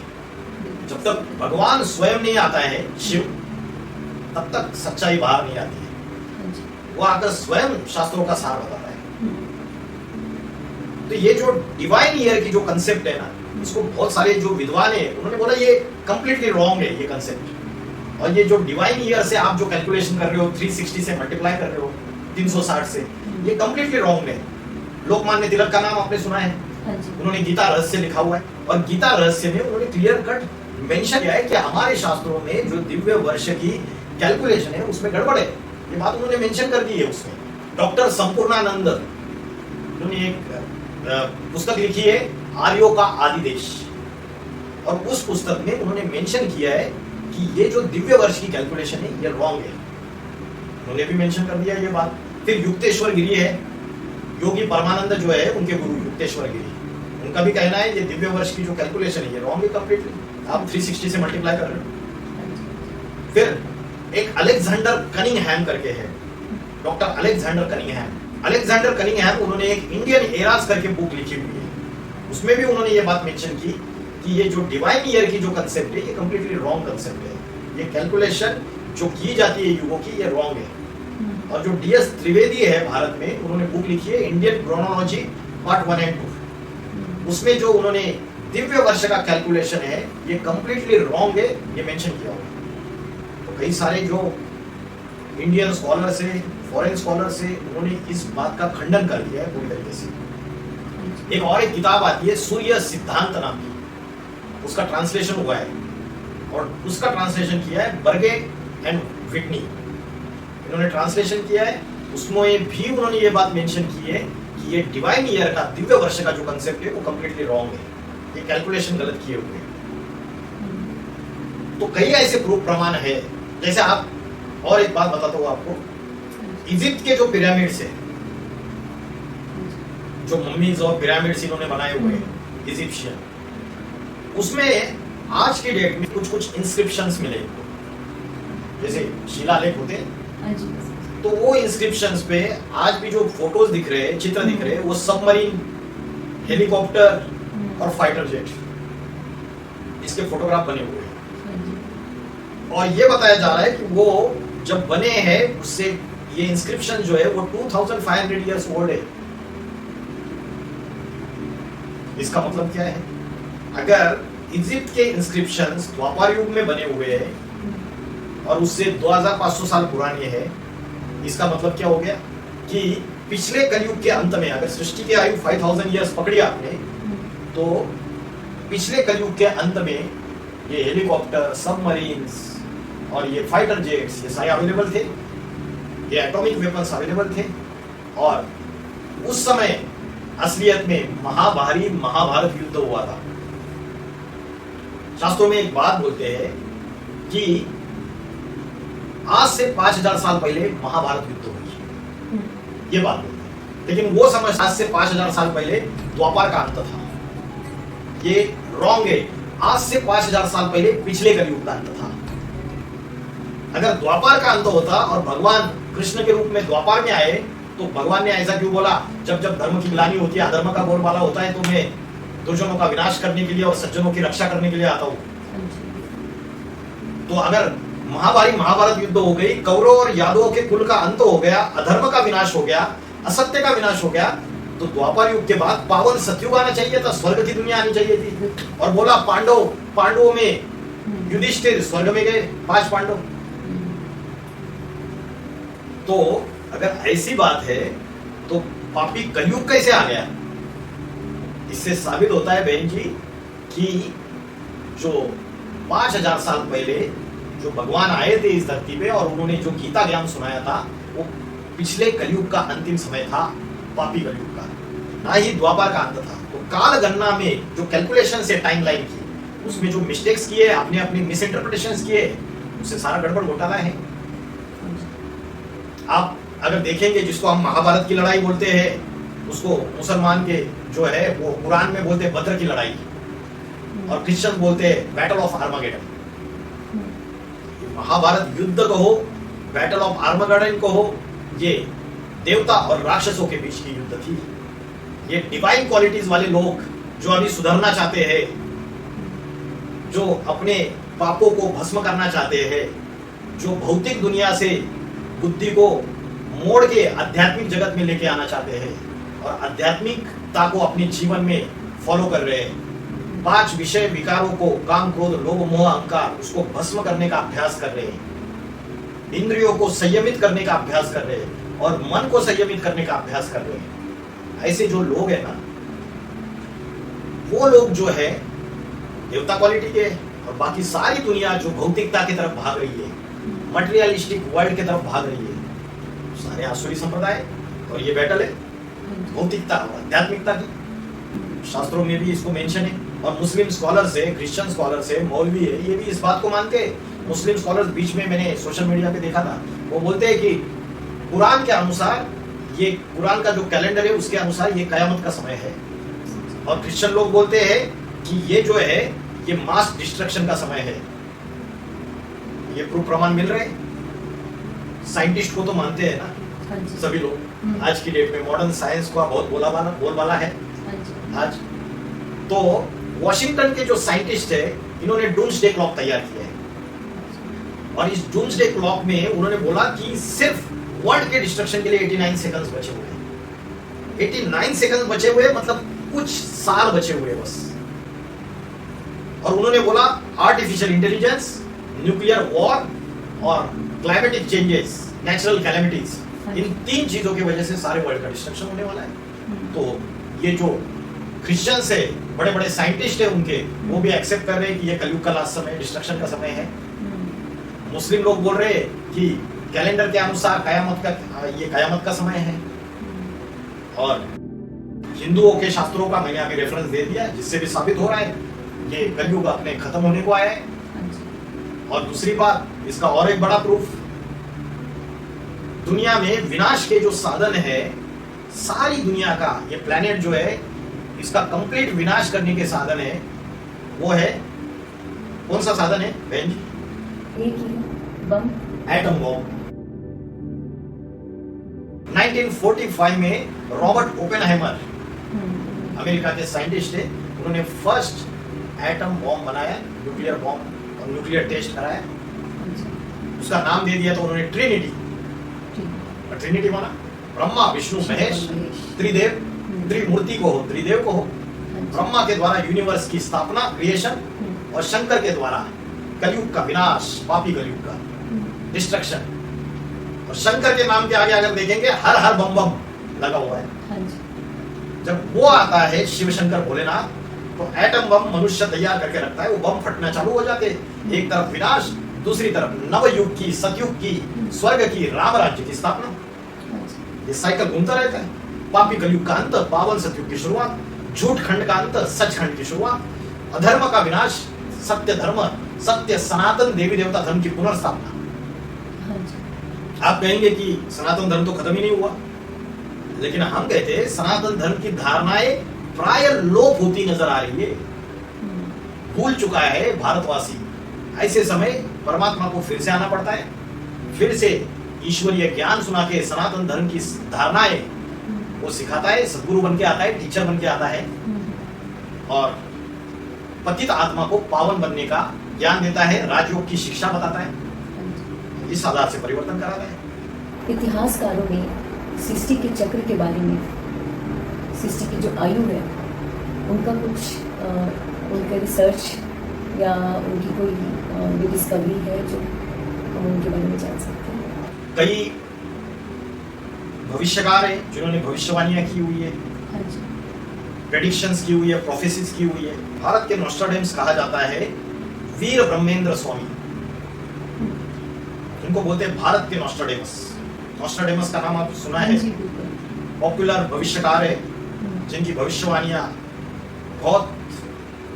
Speaker 2: जब तक भगवान स्वयं नहीं आता है शिव, तब तक सच्चाई बाहर नहीं आती है। वो आकर स्वयं शास्त्रों का सार बताता है। तो ये जो डिवाइन ईयर की जो कंसेप्ट है ना, इसको बहुत सारे जो विद्वान है उन्होंने बोला ये कंप्लीटली रॉन्ग है ये कंसेप्ट। और ये जो डिवाइन ईयर से आप जो कैलकुलेशन कर रहे हो 360 से मल्टीप्लाई कर रहे हो 360 से, ये कंप्लीटली रॉन्ग है। लोकमान्य तिलक का नाम आपने सुना है, उन्होंने गीता रहस्य लिखा हुआ है और गीता रहस्य में उन्होंने क्लियर कट मेंशन किया है कि हमारे शास्त्रों में जो दिव्य वर्ष की कैलकुलेशन है उसमें गड़बड़ है। ये बात उन्होंने मेंशन कर दी है उसमें। डॉक्टर संपूर्णानंद उन्होंने एक पुस्तक लिखी है आर्यों का आदि देश, और उस पुस्तक में उन्होंने मेंशन किया है कि ये जो दिव्य वर्ष की कैलकुलेशन है ये रॉन्ग है, उन्होंने भी मेंशन कर दिया ये बात। फिर युक्तेश्वर गिरी है, योगी परमानंद जो है उनके गुरु युक्तेश्वर गिरी, उनका भी कहना है ये दिव्य वर्ष की जो कैलकुलेशन है ये रॉन्ग है कंप्लीटली, आप 360 से मल्टीप्लाई कर रहे हो। फिर एक अलेक्जेंडर कनिंगहैम करके है, डॉक्टर अलेक्जेंडर कनिंगहैम उन्होंने एक इंडियन एरास करके बुक लिखी हुई है, उसमें भी उन्होंने ये बात मेंशन की कि ये जो डिवाइन ईयर की जो कंसेप्ट है ये कंप्लीटली रॉन्ग कंसेप्ट है, ये कैलकुलेशन जो की जाती है युगों की ये रॉन्ग है। और जो डीएस त्रिवेदी है भारत में, उन्होंने बुक लिखी है इंडियन क्रोनोलॉजी पार्ट 1 and 2, उसमें जो उन्होंने दिव्य वर्ष का कैलकुलेशन है ये कंप्लीटली रॉन्ग है ये मेंशन किया हुआ। तो कई सारे जो इंडियन स्कॉलर्स है, फॉरेन स्कॉलर्स है, उन्होंने इस बात का खंडन कर दिया है पूरी तरीके से। एक किताब आती है सूर्य सिद्धांत नाम की, उसका ट्रांसलेशन हुआ है और उसका ट्रांसलेशन किया है बर्गे एंड विटनी, इन्होंने ट्रांसलेशन किया है। उसमें भी उन्होंने ये बात मेंशन की है कि ये डिवाइन ईयर का दिव्य वर्ष का जो कंसेप्ट है वो कंप्लीटली रॉन्ग है, ये कैलकुलेशन गलत किए हुए हैं। तो कई ऐसे प्रूफ प्रमाण है, जैसे आप और एक बात बताता हूँ आपको, इजिप्ट के जो पिरामिड्स है, जो मम्मीज और पिरामिड्स इन्होंने बनाए हुए हैं इजिप्शियन, उसमें आज की डेट में कुछ कुछ इंस्क्रिप्शंस मिले इनको, जैसे शिलालेख होते हैं, तो वो इंस्क्रिप्शंस पे आज भी जो फोटोज दिख रहे हैं, चित्र दिख रहे हैं, वो सबमरीन, हेलीकॉप्टर और फाइटर जेट, इसके फोटोग्राफ बने हुए हैं। और ये बताया जा रहा है कि वो जब बने हैं उससे ये इंस्क्रिप्शन जो है वो 2500 इयर्स ओल्ड है। इसका मतलब क्या है? अगर इजिप्ट के इंस्क्रिप्शंस द्वापर युग में बने हुए हैं और उससे 2500 साल पुराने हैं, इसका मतलब क्या हो गया कि पिछले कलयुग के अंत में, अगर सृष्टि की आयु 5000 इयर्स पकड़ी आपने, तो पिछले कलयुग के अंत में ये हेलीकॉप्टर, सबमरीन्स और ये फाइटर जेट्स ये सारे अवेलेबल थे, ये एटॉमिक वेपन्स अवेलेबल थे। और उस समय असलियत में महाभारत युद्ध हुआ था। शास्त्रों में एक बात बोलते हैं कि आज से 5000 साल पहले महाभारत युद्ध हुई, ये बात बोलते हैं, लेकिन वो समय आज से 5000 साल पहले द्वापर का अंत था, ये रॉन्ग है। आज से 5000 साल पहले पिछले कलयुग का अंत था। अगर द्वापर का अंत होता और भगवान कृष्ण के रूप में द्वापर में आए, तो भगवान ने ऐसा क्यों बोला, जब जब धर्म की ग्लानि होती है, अधर्म का बोलबाला होता है, तो मैं दुर्जनों का विनाश करने के लिए और सज्जनों की रक्षा करने के लिए आता हूं। तो अगर महाभारत युद्ध हो गई, कौरव और यादवों के कुल का अंत हो गया, अधर्म का विनाश हो गया, असत्य का विनाश हो गया, तो द्वापर युग के बाद पावन सतयुग आना चाहिए था, स्वर्ग की दुनिया आनी चाहिए थी। और बोला पांडवों में युधिष्ठिर स्वर्ग में गए, 5 पांडव। तो अगर ऐसी बात है तो पापी कलयुग कैसे आ गया? इससे साबित होता है बहन जी कि जो 5000 साल पहले जो भगवान आए थे इस धरती पे और उन्होंने जो गीता ज्ञान सुनाया था, वो पिछले कलयुग का अंतिम समय था, पापी कलयुग का, ना ही द्वापर का अंत था। तो काल गणना में जो कैलकुलेशन है टाइमलाइन की, उसमें जो मिस्टेक्स किए, अपने अपने मिस इंटरप्रिटेशंस किए, उससे सारा गड़बड़ घोटाला है। आप अगर देखेंगे, जिसको हम महाभारत की लड़ाई बोलते हैं, उसको मुसलमान के जो है वो कुरान में बोलते हैं बद्र की लड़ाई, और क्रिश्चियन बोलते हैं बैटल ऑफ आर्मागेडन। महाभारत युद्ध कहो, बैटल ऑफ आर्मागेडन कहो, ये देवता और राक्षसों के बीच की युद्ध थी। ये डिवाइन क्वालिटीज वाले लोग जो अभी सुधरना चाहते हैं, जो अपने पापों को भस्म करना चाहते हैं, जो भौतिक दुनिया से बुद्धि को मोड़ के आध्यात्मिक जगत में लेके आना चाहते हैं और आध्यात्मिकता को अपने जीवन में फॉलो कर रहे हैं, 5 विषय विकारों को, काम, क्रोध, लोभ, मोह, अहंकार, उसको भस्म करने का अभ्यास कर रहे हैं। इंद्रियों को संयमित करने का अभ्यास कर रहे हैं और मन को संयमित करने का अभ्यास कर रहे हैं। ऐसे जो लोग हैं ना, वो लोग जो है देवता क्वालिटी के, और बाकी सारी दुनिया जो भौतिकता की तरफ भाग रही है, मटेरियलिस्टिक वर्ल्ड की तरफ भाग रही है, सारे आसुरी संप्रदाय। और ये बैटल है भौतिकता और आध्यात्मिकता की। शास्त्रों में भी इसको मेंशन है, और मुस्लिम स्कॉलर्स है, क्रिश्चियन स्कॉलर्स है, मौलवी है, ये भी इस बात को मानते हैं। मुस्लिम स्कॉलर्स बीच में मैंने सोशल मीडिया पे देखा था, वो बोलते हैं कि कुरान के अनुसार, ये कुरान का जो कैलेंडर है उसके अनुसार ये कयामत का समय है। और क्रिश्चियन लोग बोलते हैं कि ये जो है ये मास डिस्ट्रक्शन का समय है। ये प्रूफ प्रमाण मिल रहे हैं। साइंटिस्ट को तो मानते हैं ना सभी लोग। आज की डेट में मॉडर्न साइंस का बहुत बोलबाला है आज। तो वॉशिंगटन के जो साइंटिस्ट है, इन्होंने डूम्सडे क्लॉक तैयार किया है, और इस डूम्सडे क्लॉक में उन्होंने बोला कि सिर्फ वर्ल्ड के डिस्ट्रक्शन के लिए 89 सेकंड्स बचे हुए हैं। 89 सेकंड्स बचे हुए, मतलब कुछ साल बचे हुए बस। और उन्होंने बोला आर्टिफिशियल इंटेलिजेंस, न्यूक्लियर वॉर और क्लाइमेटिक चेंजेस, नेचुरल कैलेमिटीज, इन 3 चीजों की वजह से सारे वर्ल्ड का डिस्ट्रक्शन होने वाला है। तो ये जो क्रिश्चियंस है, बड़े बड़े साइंटिस्ट है उनके, वो भी एक्सेप्ट कर रहे हैं कि ये कलयुग का लास्ट समय, डिस्ट्रक्शन का समय है। मुस्लिम लोग बोल रहे हैं कि कैलेंडर के अनुसार ये कयामत का समय है। और हिंदुओं के शास्त्रों का मैंने अभी रेफरेंस दे दिया, जिससे भी साबित हो रहा है ये कलयुग अपने खत्म होने को आया है। और दूसरी बात, इसका और एक बड़ा प्रूफ, दुनिया में विनाश के जो साधन है, सारी दुनिया का ये प्लेनेट जो है, इसका कंप्लीट विनाश करने के साधन है, वो है कौन सा साधन है बहन जी?
Speaker 1: एक ही बम,
Speaker 2: एटम बॉम्ब। 1945 में रॉबर्ट ओपेनहाइमर, अमेरिका के साइंटिस्ट है, उन्होंने फर्स्ट एटम बॉम्ब बनाया, न्यूक्लियर बॉम्ब, और न्यूक्लियर टेस्ट कराया। उसका नाम दे दिया तो उन्होंने ट्रिनिटी। ट्रिनिटी माना ब्रह्मा, विष्णु, महेश, त्रिदेव, त्रिमूर्ति को हो, त्रिदेव को हो। ब्रह्मा के द्वारा यूनिवर्स की स्थापना, क्रिएशन, और शंकर के द्वारा कलयुग का विनाश, पापी कलयुग का डिस्ट्रक्शन। और शंकर के नाम के आगे अगर देखेंगे, हर हर बम बम लगा हुआ है। जब वो आता है शिव शंकर भोलेनाथ, तो एटम बम मनुष्य तैयार करके रखता है, वो बम फटना चालू हो जाते हैं। एक तरफ विनाश, दूसरी तरफ नवयुग की, सतयुग की, स्वर्ग की, राम राज्य की स्थापना। ये साइकिल घूमता रहता है। पापी कलयुग का अंत, पावन सतयुग की शुरुआत, झूठ खंड का अंत, सच खंड की शुरुआत, अधर्म का विनाश, सत्य धर्म, सत्य सनातन देवी देवता धर्म की पुनर्स्थापना। आप कहेंगे कि सनातन धर्म तो खत्म ही नहीं हुआ, लेकिन हम कहते हैं सनातन धर्म की धारणाएं प्राय लोप होती नजर आ रही है। भूल चुका है भारतवासी। ऐसे समय परमात्मा को फिर से आना पड़ता है, फिर से ईश्वरीय ज्ञान सुना के सनातन धर्म की धारणाएं वो सिखाता है, सदगुरु बन के आता है, टीचर बन के आता है, और पतित आत्मा को पावन बनने का ज्ञान देता है, राजयोग की शिक्षा बताता है, इस आधार से परिवर्तन कराता है।
Speaker 1: इतिहासकारों ने सृष्टि के चक्र के बारे में, सृष्टि की जो आयु है, उनका कुछ उनका रिसर्च या उनकी कोई डिस्कवरी है जो हम उनके बारे में जान सकते हैं?
Speaker 2: कई भविष्यकार हैं जिन्होंने भविष्यवाणियां की हुई है, प्रेडिक्शंस की हुई है, प्रोफेसीज की हुई है। भारत के नॉस्ट्राडेमस कहा जाता है वीर ब्रह्मेंद्र स्वामी, जिनको बोलते हैं भारत के नॉस्ट्राडेमस। नॉस्ट्राडेमस का नाम आप सुना है, पॉपुलर भविष्यकार है जिनकी भविष्यवाणियां बहुत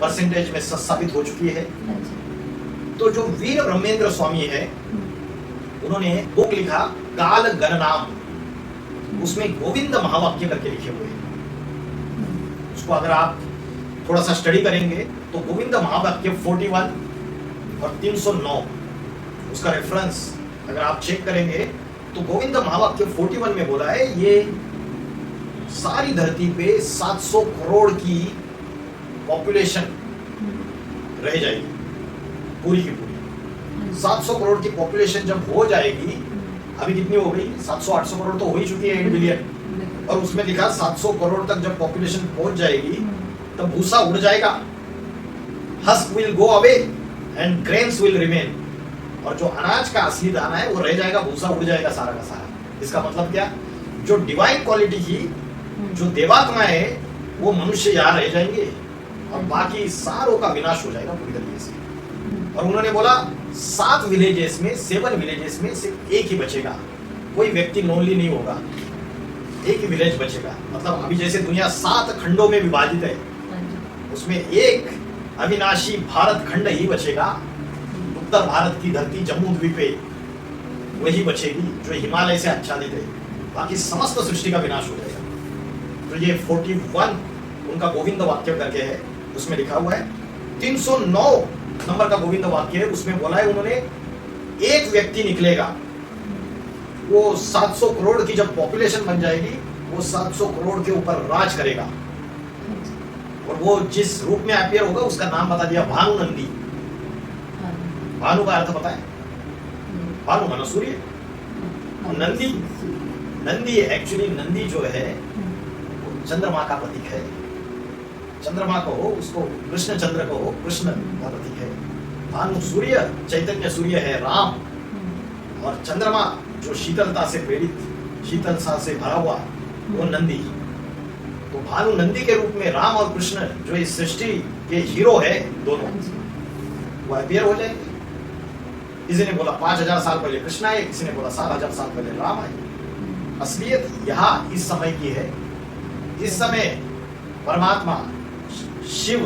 Speaker 2: परसेंटेज में साबित हो चुकी है। तो जो वीर ब्रह्मेंद्र स्वामी है, उन्होंने बुक लिखा काल गणनाम, उसमें गोविंद महावाक्य करके लिखे हुए हैं। उसको अगर आप थोड़ा सा स्टडी करेंगे तो गोविंद महावाक्य 41 और 309, उसका रेफरेंस अगर आप चेक करेंगे तो गोविंद महावाक्य 41 में बोला है ये सारी धरती पे 700 करोड़ की पॉपुलेशन रह जाएगी, पूरी की पूरी 700 करोड़ की पॉपुलेशन जब हो जाएगी, अभी कितनी हो गई, 700-800 करोड़ तो हो ही चुकी है, 8 बिलियन, और उसमें लिखा 700 करोड़ तक जब पॉपुलेशन पहुंच जाएगी तब भूसा उड़ जाएगा, husk will go away and grains will remain. और जो अनाज का असली दाना है वो रह जाएगा, भूसा उड़ जाएगा सारा का सारा। इसका मतलब क्या, जो डिवाइन क्वालिटी की जो देवात्मा है वो मनुष्य यहाँ रह जाएंगे और बाकी सारों का विनाश हो जाएगा पूरी तरीके से। और उन्होंने बोला 7 विलेजेस में 7 विलेजेस में सिर्फ एक ही बचेगा, कोई व्यक्ति लोनली नहीं होगा, एक ही विलेज बचेगा। मतलब अभी जैसे दुनिया 7 खंडों में विभाजित है, उसमें एक अविनाशी भारत खंड ही बचेगा, उत्तर भारत की धरती जम्मू द्वीपे वही बचेगी जो हिमालय से आच्छादित है, बाकी समस्त सृष्टि का विनाश हो जाएगा। तो ये 41 उनका गोविंद वाक्य करके है, उसमें लिखा हुआ है। 309 नंबर का गोविंद वाक्य है, उसमें बोला है उन्होंने एक व्यक्ति निकलेगा, वो 700 करोड़ की जब पॉपुलेशन बन जाएगी वो 700 करोड़ के ऊपर राज करेगा। और वो जिस रूप में अपीयर होगा उसका नाम बता दिया भानु नंदी। भानु का अर्थ पता है, भानु मानो सूर्य, और नंदी, नंदी एक्चुअली नंदी जो है वो चंद्रमा का प्रतीक है। चंद्रमा को हो, उसको कृष्ण चंद्र को हो, कृष्ण का प्रतीक है। भानु सूर्य, चैतन्य सूर्य है राम, और चंद्रमा जो शीतलता से प्रेरित, शीतलता से भरा हुआ वो नंदी। तो भानु नंदी के रूप में राम और कृष्ण जो इस सृष्टि के हीरो है दोनों, वो अपीयर हो जाएंगे। किसी ने बोला 5000 साल पहले कृष्ण आए, किसी ने बोला 7000 साल पहले राम आए। असलियत यहाँ इस समय की है। इस समय परमात्मा शिव,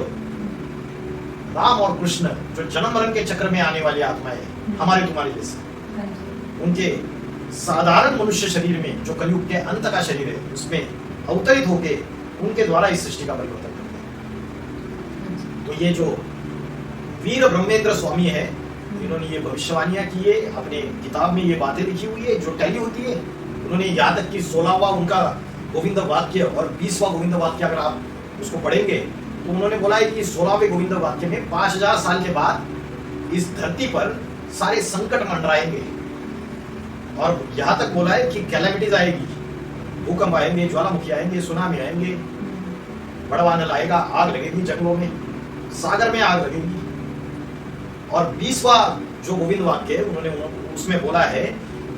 Speaker 2: राम और कृष्ण जो जन्म मरण के चक्र में आने वाली आत्माएं हमारे तुम्हारे जैसे, उनके साधारण मनुष्य शरीर में जो कलयुग के अंत का शरीर है उसमें अवतरित होके उनके द्वारा इस सृष्टि का परिवर्तन करते हैं। तो ये जो वीर ब्रह्मेंद्र स्वामी है, इन्होंने ये भविष्यवाणियां की है, अपने किताब में ये बातें लिखी हुई है जो टैली होती है। उन्होंने यहाँ तक कि 16वां उनका गोविंद वाक्य और 20वां गोविंद वाक्य अगर आप उसको पढ़ेंगे तो उन्होंने बोला है कि 16वें गोविंद वाक्य में 5000 साल के बाद इस धरती पर सारे संकट मंडराएंगे, और यहाँ तक बोला है कि कैलेमिटीज आएगी, भूकंप आएंगे, ज्वालामुखी आएंगे, सुनामी आएंगे, बड़ा वानर आएगा, आग लगेगी जंगलों में, सागर में आग लगेगी। और 20वां जो गोविंद वाक्य है उन्होंने उसमें बोला है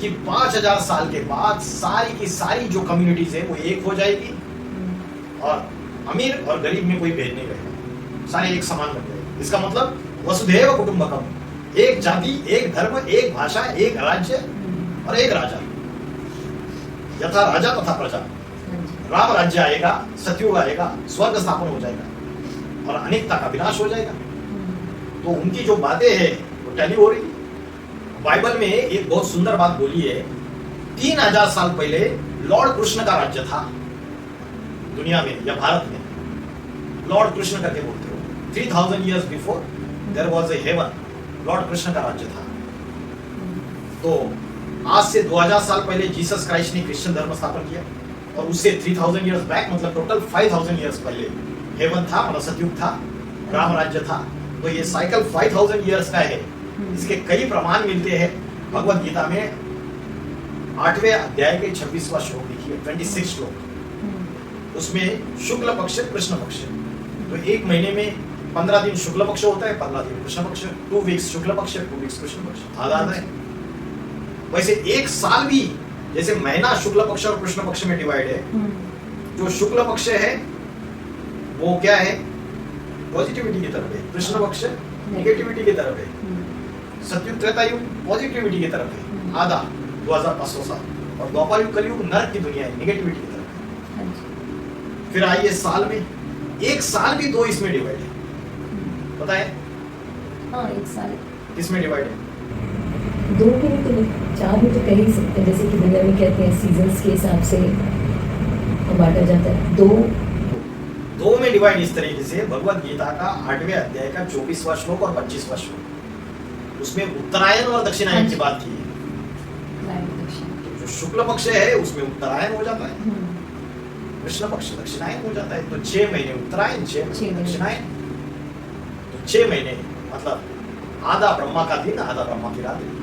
Speaker 2: कि 5000 साल के बाद सारी की सारी जो कम्युनिटीज है वो एक हो जाएगी, और अमीर और गरीब में कोई भेद नहीं रहेगा, सारे एक समान बन जाएंगे। इसका मतलब वसुधैव कुटुंबकम, एक जाति, एक धर्म, एक भाषा, एक राज्य और एक राजा। यथा राजा तथा प्रजा। राम राज्य आएगा, सतयुग आएगा, स्वर्ग स्थापन हो जाएगा और अनेकता का विनाश हो जाएगा। तो उनकी जो बातें हैं वो टैली हो रही है। बाइबल में एक बहुत सुंदर बात बोली है, 3000 साल पहले लॉर्ड कृष्ण का राज्य था दुनिया में या भारत में। लॉर्ड कृष्ण करके बोलते हो। 3000 years before there was a heaven, Lord Krishna का राज्य था। तो आज से 2000 साल पहले जीसस क्राइस्ट ने क्रिश्चियन धर्म स्थापन किया, और उससे 3000 years बैक मतलब टोटल 5000 years पहले हेवन था, मतलब सतयुग था, राम राज्य था। तो ये साइकिल 5000 years का है। इसके कई प्रमाण मिलते हैं भगवत गीता में 8वें अध्याय के 26वां श्लोक लिखिए, 26 श्लोक। उसमें शुक्ल पक्ष, कृष्ण पक्ष। तो एक महीने में 15 दिन शुक्ल पक्ष होता है, 15 दिन कृष्ण पक्ष, 2 वीक्स शुक्ल पक्ष, 2 वीक्स कृष्ण पक्ष, आधा है। वैसे एक साल भी जैसे महीना शुक्ल पक्ष और कृष्ण पक्ष में डिवाइड है। जो शुक्ल पक्ष है वो क्या है, पॉजिटिविटी की तरफ है, कृष्ण पक्ष नेगेटिविटी की तरफ है, सतयुग त्रेता युग पॉजिटिविटी की तरफ है, आधा 2500 साल, और द्वापर युग कलयुग नरक की दुनिया है, नेगेटिविटी की तरफ है। फिर आइए साल में, एक साल भी 2 इसमें डिवाइड है, पता है?
Speaker 1: हाँ, एक साल
Speaker 2: किसमें डिवाइड है?
Speaker 1: 2 के भी तो 4 भी तो कह ही सकते हैं, जैसे कि दुनिया में कहते हैं सीजन्स के हिसाब से बांटा जाता है। 2
Speaker 2: में डिवाइड इस तरीके से। भगवत गीता का 8वें अध्याय का 24वां श्लोक और 25वां श्लोक, उसमें उत्तरायण और दक्षिणायन की बात की है। जो शुक्ल पक्ष है उसमें उत्तरायण हो जाता है, कृष्ण पक्ष दक्षिणायन हो जाता है। तो 6 महीने उत्तरायण, 6 महीने दक्षिणायन। तो 6 महीने मतलब आधा ब्रह्मा का दिन, आधा ब्रह्मा की रात्रि।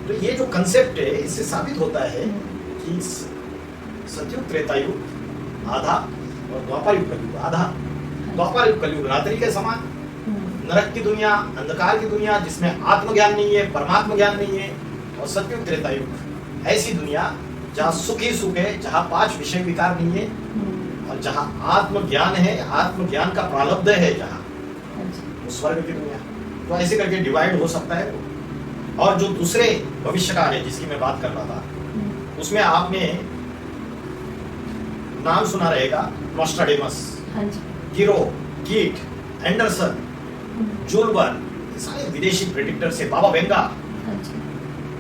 Speaker 2: तो ये जो कंसेप्ट है इससे साबित होता है कि सतयुग त्रेता युग आधा और द्वापर युग आधा, द्वापर युग कलयुग रात्रि के समान, नरक की दुनिया, अंधकार की दुनिया जिसमें आत्मज्ञान नहीं है, परमात्मा ज्ञान नहीं है, और सतयुग त्रेता युग ऐसी दुनिया जहाँ सुख ही सुख है, जहाँ 5 विषय विकार नहीं है, और जहाँ आत्मज्ञान है, आत्मज्ञान का प्रारब्ध है, जहाँ वो स्वर्ग की दुनिया। तो ऐसे करके डिवाइड हो सकता है। और जो दूसरे भविष्यकाल है जिसकी मैं बात कर रहा था, उसमें आपने नाम सुना रहेगा, नॉस्ट्राडेमस, गिरो, कीट, एंडरसन, जोलबर, सारे विदेशी प्रेडिक्टर से, बाबा वेंगा,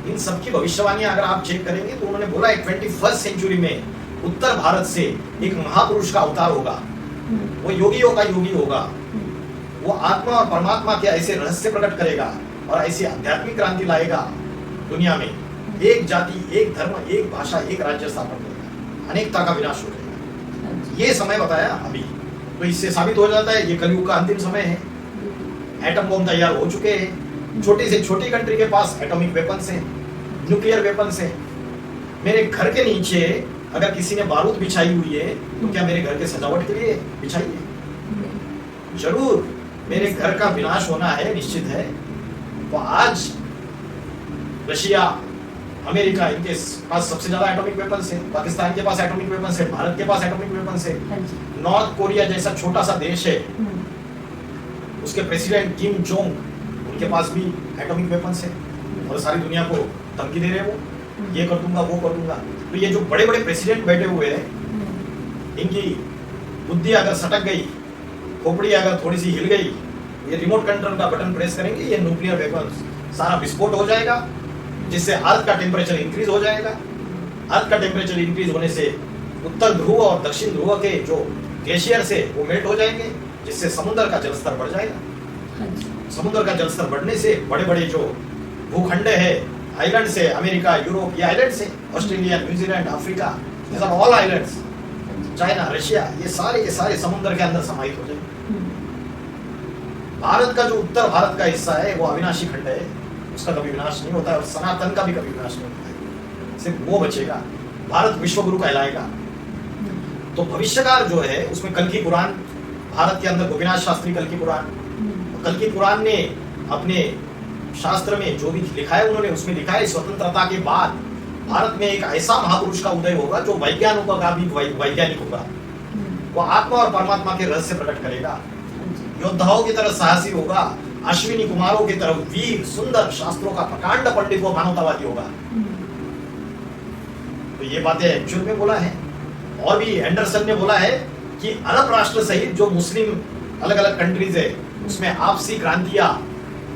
Speaker 2: इन सबकी भविष्यवाणी अगर आप चेक करेंगे तो उन्होंने बोला है 21st सेंचुरी में उत्तर भारत से एक महापुरुष का अवतार होगा, वो योगियों का योगी होगा, वो आत्मा और परमात्मा के ऐसे रहस्य प्रकट करेगा और ऐसी आध्यात्मिक क्रांति लाएगा दुनिया में, एक जाति, एक धर्म, एक भाषा, एक राज्य स्थापन करेगा, अनेकता का विनाश हो जाएगा। ये समय बताया अभी, तो इससे साबित हो जाता है ये कलयुग का अंतिम समय है। एटम बम तैयार हो चुके हैं, छोटी से छोटी कंट्री के पास एटॉमिक वेपन्स हैं, न्यूक्लियर वेपन्स हैं। मेरे घर के नीचे अगर किसी ने बारूद बिछाई हुई है तो क्या मेरे घर के सजावट के लिए बिछाई है? जरूर मेरे घर का विनाश होना है, निश्चित है। तो आज रशिया, अमेरिका, इनके पास सबसे ज्यादा एटॉमिक वेपन्स है, पाकिस्तान के पास एटॉमिक वेपन्स है, भारत के पास एटॉमिक वेपन्स है, नॉर्थ कोरिया जैसा छोटा सा देश है, उसके प्रेसिडेंट किम जोंग, उनके पास भी एटॉमिक वेपन्स है और सारी दुनिया को धमकी दे रहे हैं, वो ये कर दूंगा, वो कर दूंगा। तो ये जो बड़े बड़े प्रेसिडेंट बैठे हुए हैं, इनकी बुद्धि अगर सटक गई, खोपड़ी अगर थोड़ी सी हिल गई, ये रिमोट कंट्रोल का बटन प्रेस करेंगे, ये न्यूक्लियर वेपन्स सारा विस्फोट हो जाएगा, जिससे अर्थ का टेम्परेचर इंक्रीज हो जाएगा। अर्थ का टेम्परेचर इंक्रीज होने से उत्तर ध्रुव और दक्षिण ध्रुव के जो ग्लेशियर से वो मेल्ट हो जाएंगे, जिससे समुद्र का जलस्तर बढ़ जाएगा। समुद्र का जलस्तर बढ़ने से बड़े बड़े जो भूखंड है, आइलैंड से, अमेरिका, यूरोप, ये आइलैंड से, Australia, New Zealand, Africa, these are all islands, China, Russia, ये सारे के सारे समुद्र के अंदर समाहित हो जाएंगे। भारत का जो उत्तर भारत का हिस्सा है वो अविनाशी खंड है, उसका कभी विनाश नहीं होता है और सनातन का भी कभी विनाश नहीं होता है, सिर्फ वो बचेगा। भारत विश्वगुरु कहलाएगा। तो भविष्यकाल जो है उसमें कल की पुराण, भारत के अंदर गोपीनाथ शास्त्री कल की पुराण, कल की पुराण ने अपने शास्त्र में जो भी लिखा है, उन्होंने उसमें लिखा है स्वतंत्रता के बाद भारत में एक ऐसा महापुरुष का उदय होगा जो वैज्ञानिकों का भी वैज्ञानिक होगा, वो आत्मा और परमात्मा के रहस्य प्रकट करेगा, योद्धाओं की तरह साहसी होगा, अश्विनी कुमारों की तरह वीर, सुंदर, शास्त्रों का प्रकांड पंडित व मानवतावादी होगा। तो ये बातें एक्चुअल में बोला है। और भी एंडरसन ने बोला है कि अरब राष्ट्र सहित जो मुस्लिम अलग अलग कंट्रीज है उसमें आपसी क्रांतियां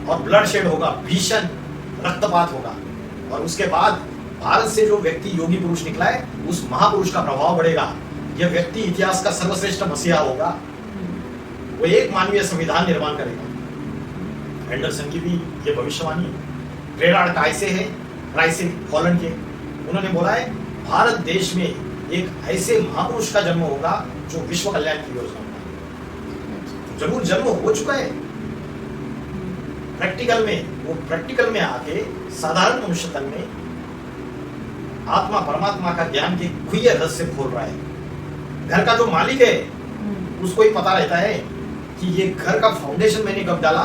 Speaker 2: और ब्लड शेड होगा, भीषण रक्तपात होगा, और उसके बाद भारत से जो व्यक्ति योगी पुरुष निकला है उस महापुरुष का प्रभाव बढ़ेगा। यह व्यक्ति इतिहास का सर्वश्रेष्ठ मसीहा होगा, वो एक मानवीय संविधान निर्माण करेगा। एंडरसन की भी ये भविष्यवाणी। रेराड कायसे है, राइसे हॉलैंड के, उन्होंने बोला है भारत देश में एक ऐसे महापुरुष का जन्म होगा जो विश्व कल्याण की योजना होगा। जरूर जन्म हो चुका है, प्रैक्टिकल में, वो प्रैक्टिकल में आके साधारण मनुष्य तन में आत्मा परमात्मा का ज्ञान के खुले रहस्य खोल रहा है। घर का जो मालिक है उसको ही पता रहता है कि ये घर का फाउंडेशन मैंने कब डाला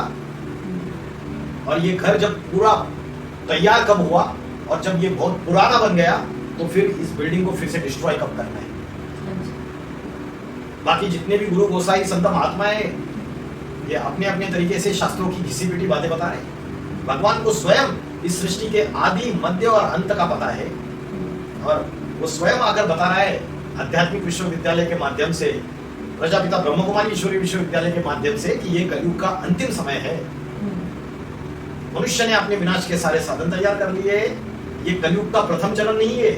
Speaker 2: और ये घर जब पूरा तैयार कब हुआ और जब ये बहुत पुराना बन गया तो फिर इस बिल्डिंग को फिर से डिस्ट्रॉय कब करना है। बाकी जितने भी गुरु गोसाई संत महात्माएं ये अपने अपने तरीके से शास्त्रों की घिसी पिटी बातें बता रहे हैं। भगवान को स्वयं इस सृष्टि के आदि, मध्य और अंत का पता है और वो स्वयं आकर बता रहा है आध्यात्मिक विश्वविद्यालय के माध्यम से, प्रजापिता ब्रह्म कुमारी ईश्वरीय विश्वविद्यालय के माध्यम से कि ये कलयुग का अंतिम समय है। मनुष्य ने अपने विनाश के सारे साधन तैयार कर लिए। ये कलयुग का प्रथम चरण नहीं है,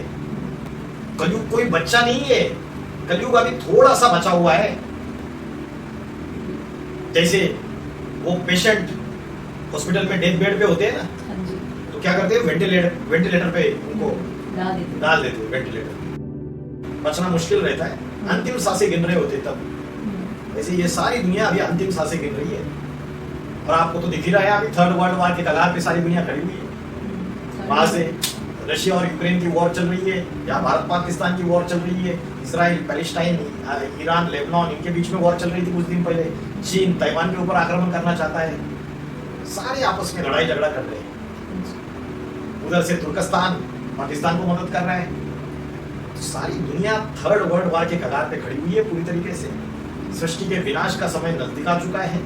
Speaker 2: कलयुग कोई बच्चा नहीं है, कलयुग अभी थोड़ा सा बचा हुआ है। जैसे वो पेशेंट हॉस्पिटल में डेथ बेड पे होते हैं ना, तो क्या करते हैं, वेंटिलेटर पे उनको डाल देते हैं, वेंटिलेटर। बचना मुश्किल रहता है, अंतिम सांसें गिन रहे होते तब। वैसे ये सारी दुनिया अभी अंतिम सांसें गिन रही है और आपको तो दिख ही रहा है अभी थर्ड वर्ल्ड वॉर के कगार पे सारी दुनिया खड़ी हुई है। वहां से रशिया और यूक्रेन की वॉर चल रही है, या भारत पाकिस्तान की वॉर चल रही है, इसराइल पैलेस्टाइन, ईरान लेबनान, इनके बीच में वॉर चल रही थी कुछ दिन पहले, चीन ताइवान के ऊपर आक्रमण करना चाहता है, सारे आपस में लड़ाई झगड़ा कर रहे हैं। उधर से तुर्कस्तान पाकिस्तान को मदद कर रहा है। सारी दुनिया थर्ड वर्ल्ड वॉर के कगार पे खड़ी हुई है पूरी तरीके से। सृष्टि के विनाश का समय नजदीक आ चुका है।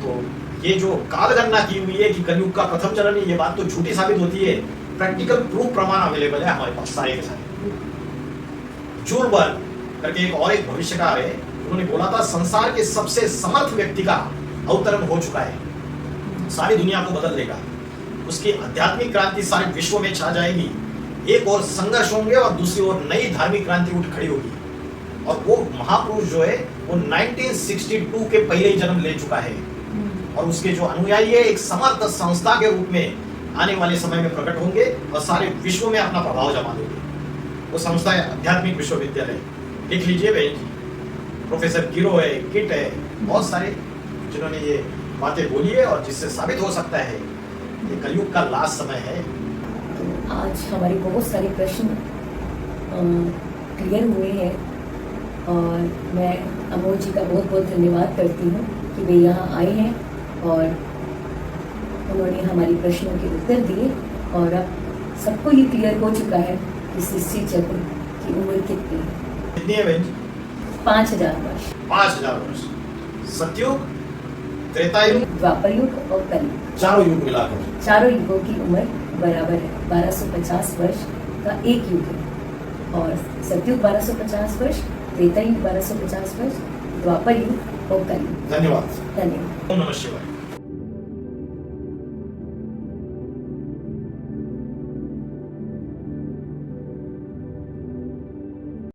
Speaker 2: तो ये जो कालगणना की हुई है कि कलयुग का प्रथम चरण है, ये बात तो झूठी साबित होती है। प्रैक्टिकल प्रूफ प्रमाण अवेलेबल है हमारे पास सारे के सारे। जूल वर्न करके एक भविष्यकार है, उन्होंने बोला था संसार के सबसे समर्थ व्यक्ति का अवतरण हो चुका है, सारी दुनिया को बदल देगा, उसकी आध्यात्मिक क्रांति सारे विश्व में छा जाएगी। एक और संघर्ष होंगे और दूसरी ओर नई धार्मिक क्रांति उठ खड़ी होगी। और वो महापुरुष जो है वो 1962 के पहले ही जन्म ले चुका है और उसके जो अनुयायी है एक समर्थ संस्था के रूप में आने वाले समय में प्रकट होंगे और सारे विश्व में अपना प्रभाव जमा देंगे। वो संस्था है आध्यात्मिक विश्वविद्यालय, लिख लीजिए बहन जी। प्रोफेसर गिरो है, किट है, बहुत सारे जिन्होंने ये बातें बोली है और जिससे साबित हो सकता है ये कलयुग का लास्ट समय है।
Speaker 1: आज हमारे बहुत सारे प्रश्न क्लियर हुए हैं और मैं अमोल जी का बहुत बहुत धन्यवाद करती हूँ कि वे यहाँ आए हैं और उन्होंने हमारे प्रश्नों के उत्तर दिए। और अब सबको ये क्लियर हो चुका है कि सृष्टि चक्र की उम्र कितनी है।
Speaker 2: कितनी है बहन जी?
Speaker 1: 5000 वर्ष।
Speaker 2: 5000 वर्ष। सतयुग, त्रेता युग,
Speaker 1: द्वापर युग और कलयुग,
Speaker 2: चारों युग मिलाकर
Speaker 1: चारों युगों की उम्र बराबर है। 1250 वर्ष का एक युग है और सतयुग 1250 वर्ष, त्रेता युग 1250 वर्ष, द्वापर युग और कलयुग।
Speaker 2: धन्यवाद।
Speaker 1: धन्यवाद।
Speaker 2: ओम नमः शिवाय।